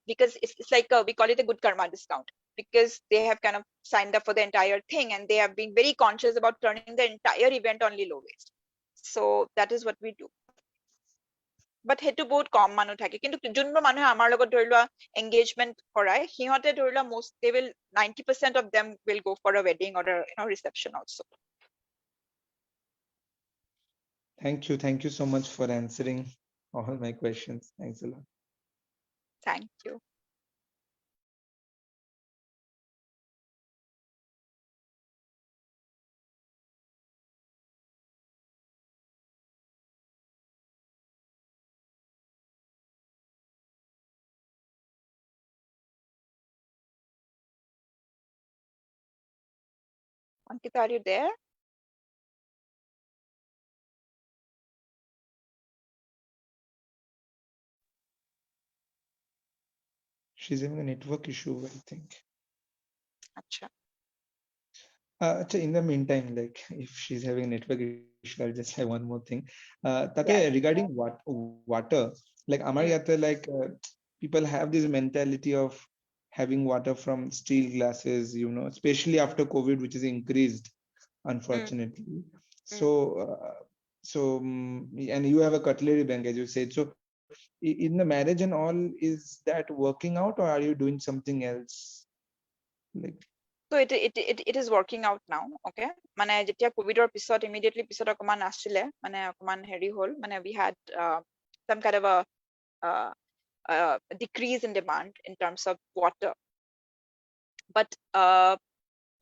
because it's like we call it a good karma discount because they have kind of signed up for the entire thing and they have been very conscious about turning the entire event only low waste. So that is what we do. But সেইটো বহুত কম মানুহ থাকে কিন্তু যোনবোৰ মানুহে আমাৰ লগত ধৰি লোৱা engagement কৰায় সিহঁতে ধৰি লোৱা most they will 90% of them will go for a wedding or a reception also. Thank you so much for answering all my questions. Thanks a lot. Thank you. Ankita, are you there? She's having a network issue, I think. Acha. In the meantime, like if she's having a network issue, I'll just have one more thing. Tate Yeah. regarding water, like amar yate, like people have this mentality of having water from steel glasses, especially after COVID, which is increased, unfortunately. And you have a cutlery bank, as you said. So in the marriage and all, is that working out, or are you doing something else? Like, So it is working out now. Okay, মানে যেতিয়া কোভিডৰ পিছত immediately পিছত অকমান আসছিলে মানে অকমান হেৰি হল মানে we had some kind of a decrease in demand in terms of water, but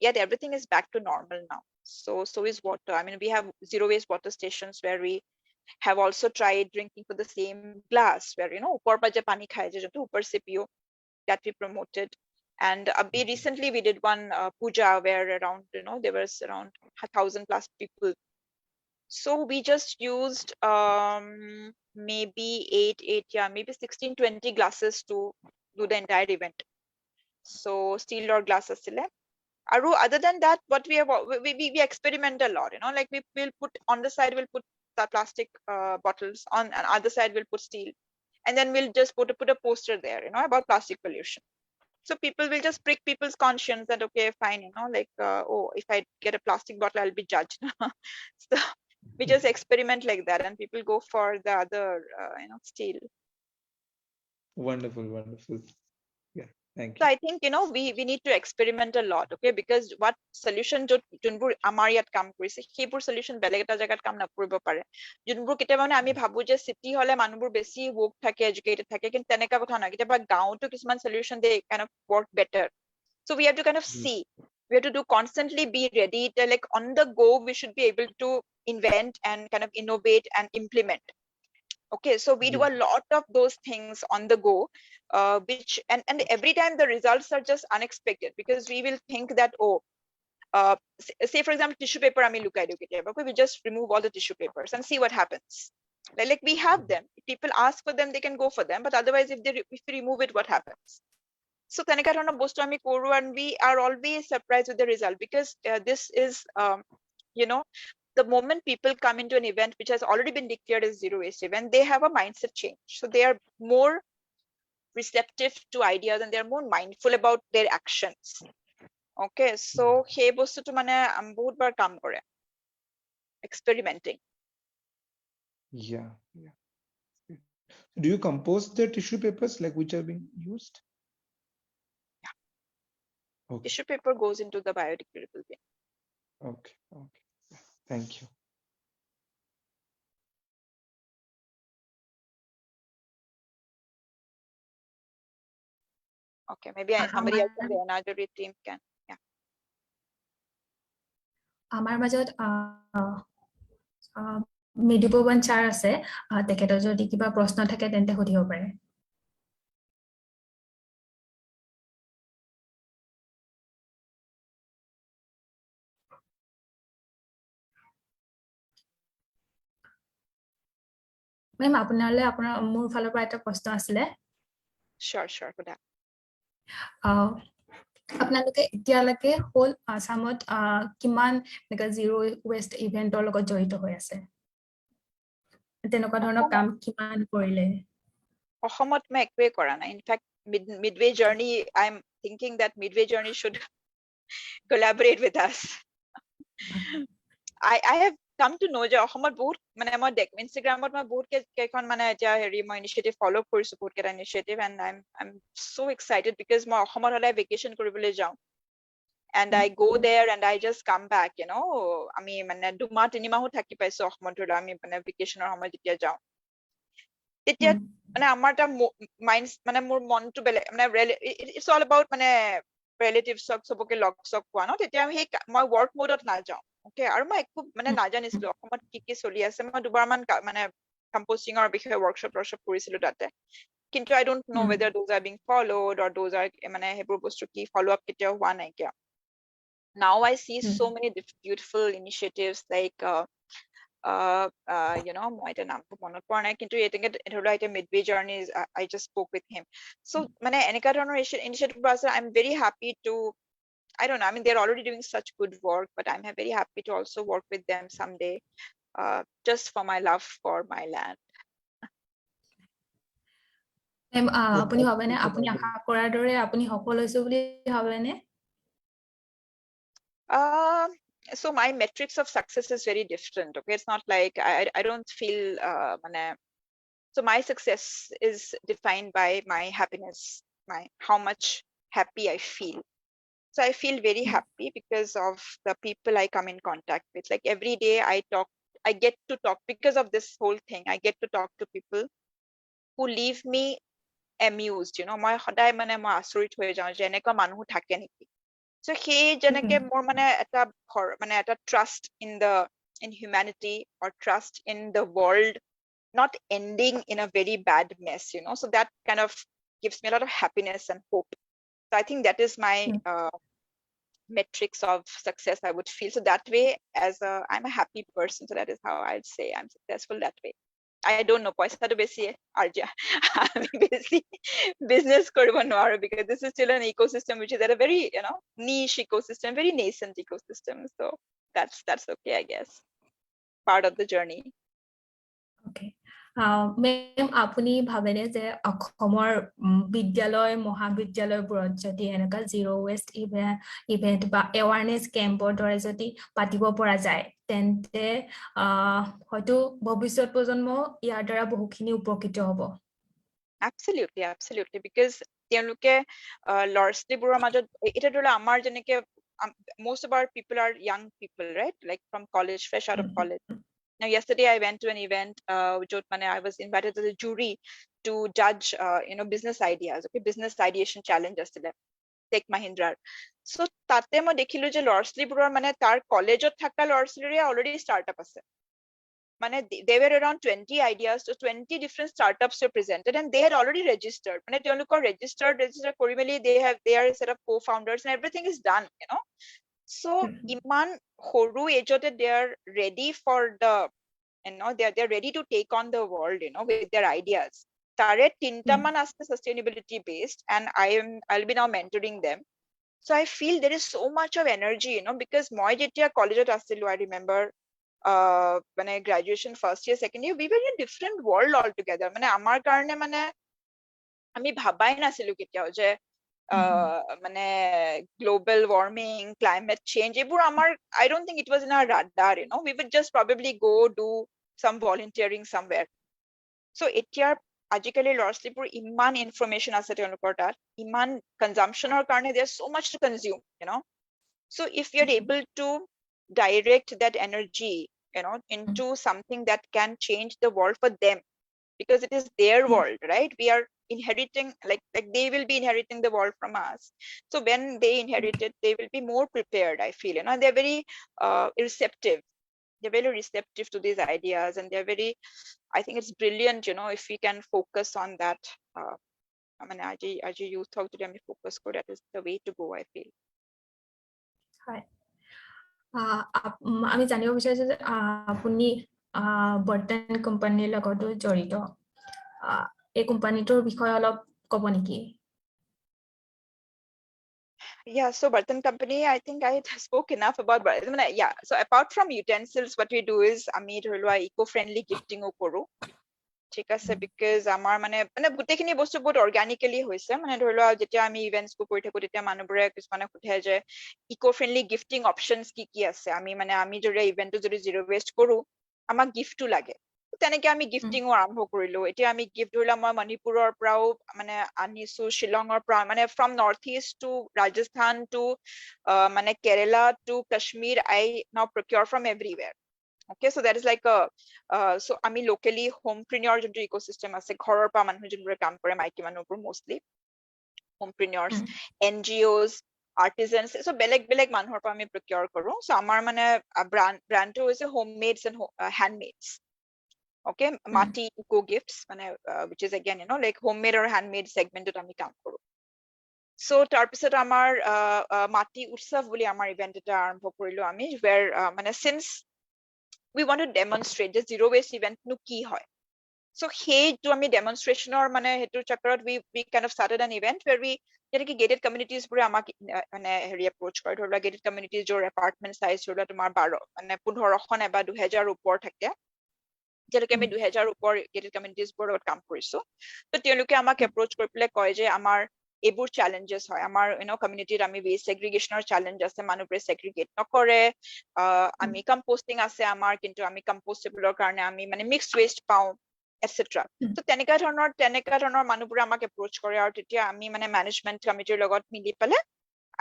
yet everything is back to normal now. So is water. I mean, we have zero waste water stations where we have also tried drinking for the same glass where upar pa je pani khaye je to upar se piyo, that we promoted. And recently we did one puja where around there was around 1,000 plus people. So we just used maybe maybe 16 20 glasses to do the entire event. So steel or glass asile. Other than that, what we have, we experiment a lot, like we will put on the side, we'll put the plastic bottles, on other side we'll put steel, and then we'll just put a poster there, about plastic pollution. So people will just prick people's conscience that, okay, fine, like, oh, if I get a plastic bottle, I'll be judged. So we just experiment like that, and people go for the other, steel. wonderful. Yeah, thank So you. I think we need to experiment a lot, okay? Because what solution যোনবোৰ আমাৰ ইয়াত কাম কৰিছে সেইবোৰ solution বেলেগ এটা জায়গাত কাম নকৰিব পাৰে। যোনবোৰ কেতিয়াবা মানে আমি ভাবো যে city হলে মানুহবোৰ বেছি woke থাকে, educated থাকে, কিন্তু তেনেকা কথা নহয়। কেতিয়াবা গাঁৱতো কিছুমান solution they kind of work better. So we have to kind of see. We have to do constantly be ready. Like on the go, we should be able to invent and kind of innovate and implement. Okay, so we do a lot of those things on the go, which and every time the results are just unexpected because we will think that, oh, say for example tissue paper ami lukai diu ketiaba, okay, we just remove all the tissue papers and see what happens. Like we have them, if people ask for them they can go for them, but otherwise if we remove it, what happens? So তেনেকা ধৰণৰ বস্তু আমি কৰো, and we are always surprised with the result because this is the moment people come into an event which has already been declared as zero waste event, they have a mindset change. So they are more receptive to ideas and they are more mindful about their actions. Okay, so সেই বস্তুটো মানে বহুত বাৰ কাম কৰে, experimenting. Yeah. Do you compose the tissue papers like which are being used? Yeah. Okay. Tissue paper goes into the biodegradable bin. Okay. Thank you. Okay, maybe somebody else from the Anajari team can. Yeah. আমাৰ মাজত Mridupawan sir আছে, তেখেতৰ যদি কিবা প্ৰশ্ন থাকে তেন্তে সুধিব পাৰে। মেম আপোনালৈ আপোনাৰ মোৰ ফালৰ পৰা এটা প্ৰশ্ন আছিলে Sure, good. আপোনালোকে এতিয়ালৈকে হোল আসামত কিমান জিৰো ৱেষ্ট ইভেন্টৰ লগত জড়িত হৈ আছে তেনেকুৱা ধৰণৰ কাম কিমান কৰিলে অসমত মই একোৱে কৰা নাই in fact midway journey I'm thinking that midway journey should collaborate with us I have come to know যে অসমত বহুত মানে মই ইনষ্টাগ্ৰামত মই বহুত কেইখন মানে এতিয়া হেৰি মই ইনিচিয়েটিভ ফলো কৰিছো বহুত কেইটা initiative and I'm so excited because মই অসমত হলে ভেকেশন কৰিবলৈ যাওঁ and I go there and I just come back you know আমি মানে 2 মাহ 3 মাহো থাকি পাইছো অসমত ধৰিলো আমি মানে ভেকেশনৰ সময় যেতিয়া যাওঁ তেতিয়া মানে আমাৰ এটা মাইন্ড মানে মোৰ মনটো বেলেগ মানে ইটস অল এবাউট মানে ৰিলেটিভছ সবকে লগ চক পোৱা ন তেতিয়া আমি মই ৱৰ্ক মোডত নাযাওঁ ওকে আৰু মই একো মানে নাজানিছিলো অসমত কি চলি আছে মই দুবাৰমান মানে কম্পোজিঙৰ বিষয়ে ৱৰ্কশ্বপ কৰিছিলো তাতে কিন্তু I don't know whether those are being followed or those are মানে সেইবোৰ বস্তু কি follow up কেতিয়াও হোৱা নাই কিয় now I see so many beautiful initiatives like you know মই এটা নামটো মনত পৰা নাই কিন্তু এতেকে ধৰিলোৱা এতিয়া midway journeys I just spoke with him so মানে এনেকা ধৰণৰ initiative আছে I'm very happy to I don't know I mean they're already doing such good work but I'm very happy to also work with them someday just for my love for my land আপুনি ভাবেনে আপুনি আশা কৰাৰ দৰে আপুনি সফল হৈছে বুলি ভাবেনে so my metrics of success is very different okay it's not like I don't feel so my success is defined by my happiness how much happy I feel so I feel very happy because of the people I come in contact with like every day I get to talk because of this whole thing I get to talk to people who leave me amused you know মই সদায় মানে মই আচৰিত হৈ যাওঁ যে এনেকুৱা মানুহ থাকে নেকি so সেই যেনেকে মোৰ মানে এটা trust in humanity or trust in the world not ending in a very bad mess you know so that kind of gives me a lot of happiness and hope so I think that is my metrics of success I would feel so that way I'm a happy person so that is how I'd say I'm successful that way I don't know paisa to besi arja ami besi business koribo noaru because this is still an ecosystem which is at a very you know niche ecosystem very nascent ecosystem so that's okay I guess part of the journey okay মেম আপুনি ভাবেনে যে অসমৰ বিদ্যালয় মহাবিদ্যালয়বোৰত যদি এনেকা zero waste event বা awareness কেম্পৰ দৰে যদি পাতিব পৰা যায় তেন্তে হয়তো ভৱিষ্যত প্ৰজন্ম ইয়াৰ দ্বাৰা বহুখিনি উপকৃত হ'ব absolutely because তেওঁলোকে ল'ৰা-ছোৱালীবোৰৰ মাজত এটা ধৰিলে আমাৰ যেনেকে most of our people are young people right like from college fresh out of college now yesterday I went to an event which I was invited as a jury to judge you know business ideas okay business ideation challenge asile Tech Mahindra so tate মই দেখিলো যে ল'ৰা-ছোৱালীবোৰৰ মানে তাৰ কলেজত থকা ল'ৰা-ছোৱালীৰে already startup আছে মানে they were around 20 ideas so 20 different startups were presented and they had already registered মানে তেওঁলোকৰ register কৰি মেলি they are a set of co-founders and everything is done you know so iman horu ejote they are ready for the you know they are ready to take on the world you know with their ideas tare tinta man aste sustainability based and I'll be now mentoring them so I feel there is so much of energy you know because moi jetia college at asilu I remember when I graduation first year second year we were in a different world altogether মানে আমার কারণে মানে আমি ভাবাই নাছিলো কেতিয়াও যে মানে global warming climate change এবোৰ আমার I don't think it was in our radar you know we would just probably go do some volunteering somewhere so এতিয়াৰ আজিকালি ল'ৰা-ছোৱালীবোৰ ইমান ইনফৰমেশন আছে তেওঁলোকৰ তাত ইমান কনজাম্পশনৰ কাৰণে there's so much to consume you know so if you're able to direct that energy you know into something that can change the world for them because it is their world right we are inheriting like they will be inheriting the world from us so when they inherit it they will be more prepared I feel you know they're very receptive they're very receptive to these ideas and they're very I think it's brilliant you know if we can focus on that I mean as you youth talk to them focus for that is the way to go I feel হয় আমি জানিব বিচাৰিছো যে আপুনি বৰ্তন কোম্পানীৰ লগতো জড়িত এই কোম্পানীটোৰ বিষয়ে অলপ ক'ব নেকি Yeah, so Bartan Company, I think I spoke enough about Bartan. Yeah, so apart from utensils, what we do is আমি ধৰি লোৱা eco-friendly gifting ও কৰো ঠিক আছে because আমাৰ মানে গোটেইখিনি বস্তু বহুত organically হৈছে মানে ধৰি লোৱা যেতিয়া আমি ইভেন্টস কৰি থাকো তেতিয়া মানুহবোৰে কিছুমানে সোধে যে eco-friendly gifting options কি আছে আমি যদি ইভেন্টটো যদি zero waste কৰো আমাক গিফ্টটো লাগে তেনেকে আমি গিফটিং আৰম্ভ কৰিলো এতিয়া আমি গিফ্ট ধৰিলা মই মণিপুৰৰ পৰাও মানে আনিছো শিলঙৰ পৰা মানে from northeast to Rajasthan to মানে Kerala to Kashmir I now procure from everywhere okay so that is like a so আমি locally homepreneur যোনটো ecosystem আছে ঘৰৰ পৰা মানুহ যোনবোৰে কাম কৰে মাইকী মানুহবোৰ mostly homepreneurs NGOs artisans so বেলেগ মানুহৰ পৰা আমি procure কৰো so আমাৰ মানে brandটো হৈছে homemades and handmades okay mati eco gifts মানে which is again like homemade or handmade segmented আমি কাম কৰো so তাৰপিছত আমাৰ মাটি উৎসৱ বুলি আমাৰ ইভেন্ট এটা আৰম্ভ কৰিলো আমি where মানে since we want to demonstrate যে zero waste event nu ki hoy so heitu ami demonstration or mane hetu chakrat we kind of started an event where we jene ki gated communities pure amak mane heri approach kore dhorla gated communities jor apartment size dhorla tumar 12 mane 1500 eba 2000 upor thake যেনেকে আমি 2000 উপৰ gated communities board কাম কৰিছো তো তেওঁলোকে আমাক approach কৰি পেলাই কয় যে আমাৰ এইবোৰ challenges হয় আমাৰ communityত আমি waste segregationৰ challenge আছে মানুহবোৰে segregate নকৰে আমি composting আছে আমাৰ কিন্তু আমি compostable কাৰণে আমি মানে mixed waste পাওঁ etc তো তেনেকা ধৰণৰ মানুহবোৰে আমাক approach কৰে আৰু তেতিয়া আমি মানে management committee লগত মিলি পেলাই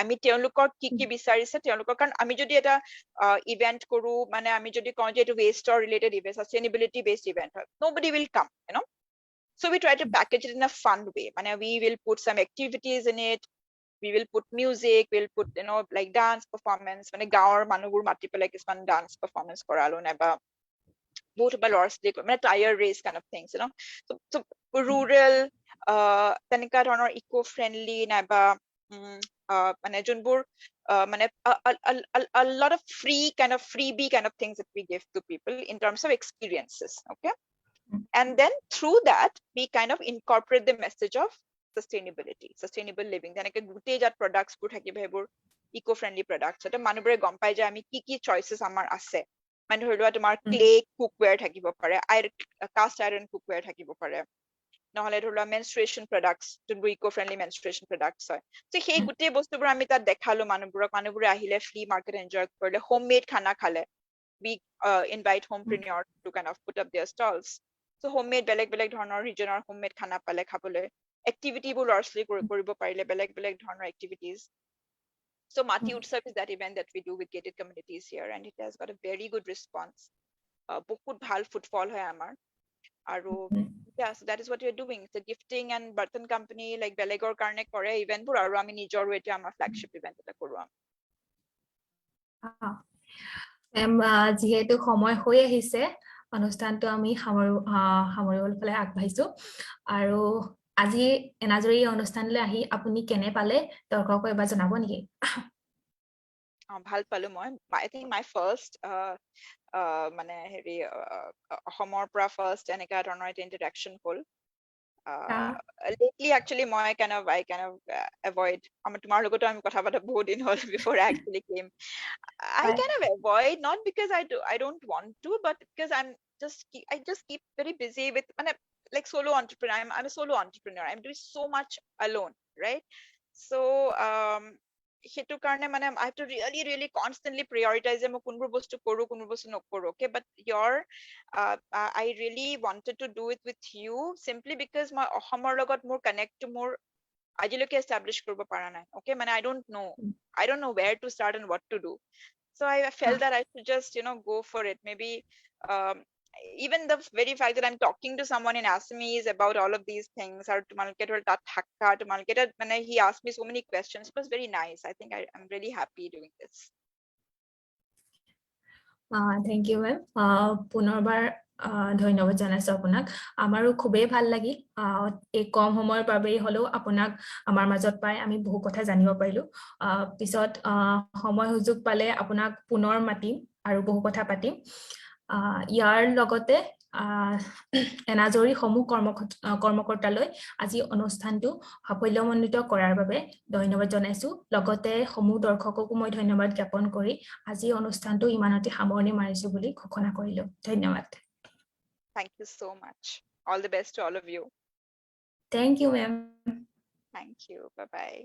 আমি তেওঁলোকৰ কি বিচাৰিছে তেওঁলোকৰ কাৰণ আমি যদি এটা ইভেন্ট কৰো মানে আমি যদি কওঁ যে এটো waste or related event sustainability based event nobody will come so we try to package it in a fun way মানে we will put some activities in it we will put music we'll put like dance performance মানে গাঁৱৰ মানুহবোৰ মাতি পেলাই কিছুমান dance performance কৰালো নাইবা বহুত বা লৰছলি মানে tire race kind of things so rural তেনেকা ধৰণৰ eco friendly নাইবা মানে যোনবোৰ মানে a lot of freebie kind of things that we give to people in terms of experiences okay and then through that we kind of incorporate the message of sustainable living তেনেকে গুটেই যাত products বোৰ থাকিব হেবোৰ eco friendly products এটা মানুহবোৰে গম পায় যে আমি কি choices আমাৰ আছে মানে ধৰি লোৱা তোমাৰ clay cookware থাকিব পাৰে cast iron cookware থাকিব পাৰে নহলে ধৰি লোৱা menstruation products যোনবোৰ eco friendly menstruation products হয় so সেই গুটেই বস্তুবোৰ আমি তাত দেখালো মানুহবোৰে আহিলে free market enjoy কৰিলে homemade খানা খালে we invite homepreneurs to kind of put up their stalls so homemade বেলেগ ধৰণৰ regional homemade খানা পালে খাবলৈ activity বোৰ লৰছলি কৰিব পাৰিলে বেলেগ ধৰণৰ activities so Mati Utsav is that event that we do with gated communities here and it has got a very good response বহুত ভাল footfall হয় আমাৰ আৰু yeah so that is what we are doing so gifting and Bartan company like belegor karne kore event bur aru ami nijor eta amar flagship event eta koru যিহেতু সময় হৈ আহিছে অনুষ্ঠানটো আমি সামৰিবলৈ আগবাঢ়িছো আৰু আজি এনাজৰি অনুষ্ঠানলৈ আহি আপুনি কেনে পালে দৰ্শকক এবাৰ জনাব নেকি ভাল পালো মই I think my first মানে হেৰি অসমৰ পৰা first এনেকা ধৰণৰ interaction হ'ল lately actually I kind of avoid তোমাৰ লগতো আমি কথা পাতা বহুত দিন হ'ল before I actually came I kind of avoid not because I don't want to but because I just keep very busy with like solo entrepreneur I'm a solo entrepreneur I'm doing so much alone right so সেইটো কাৰণে মানে I have to really constantly prioritize মই কোনবোৰ বস্তু কৰো কোনবোৰ বস্তু নকৰো okay but I really wanted to do it with you simply because মই অসমৰ লগত মোৰ connect মোৰ আজিলৈকে establish কৰিব পৰা নাই okay মানে I don't know where to start and what to do so I felt that I should just go for it maybe even the very fact that I'm talking to someone in Assamese about all of these things or he asked me so many questions it was very nice I think I'm really happy doing this thank you ma'am পুনৰবাৰ ধন্যবাদ জনাইছো আপোনাক আমাৰো খুবেই ভাল লাগিল এই কম সময়ৰ বাবে হলেও আপোনাক আমাৰ মাজত পাই আমি বহু কথা জানিব পাৰিলো পিছত সময় সুযোগ পালে আপোনাক পুনৰ মাতিম আৰু বহু কথা পাতিম ইয়াৰ লগতে এনাজৰী সমূহ কৰ্মকৰ্তালৈ আজি অনুষ্ঠানটো সাফল্যমণ্ডিত কৰাৰ বাবে ধন্যবাদ জনাইছো লগতে সমূহ দৰ্শককো মই ধন্যবাদ জ্ঞাপন কৰি আজি অনুষ্ঠানটো ইমানতে সামৰণি মাৰিছো বুলি ঘোষণা কৰিলো ধন্যবাদ Thank you so much. All the best to all of you. Thank you ma'am Thank you. Bye bye.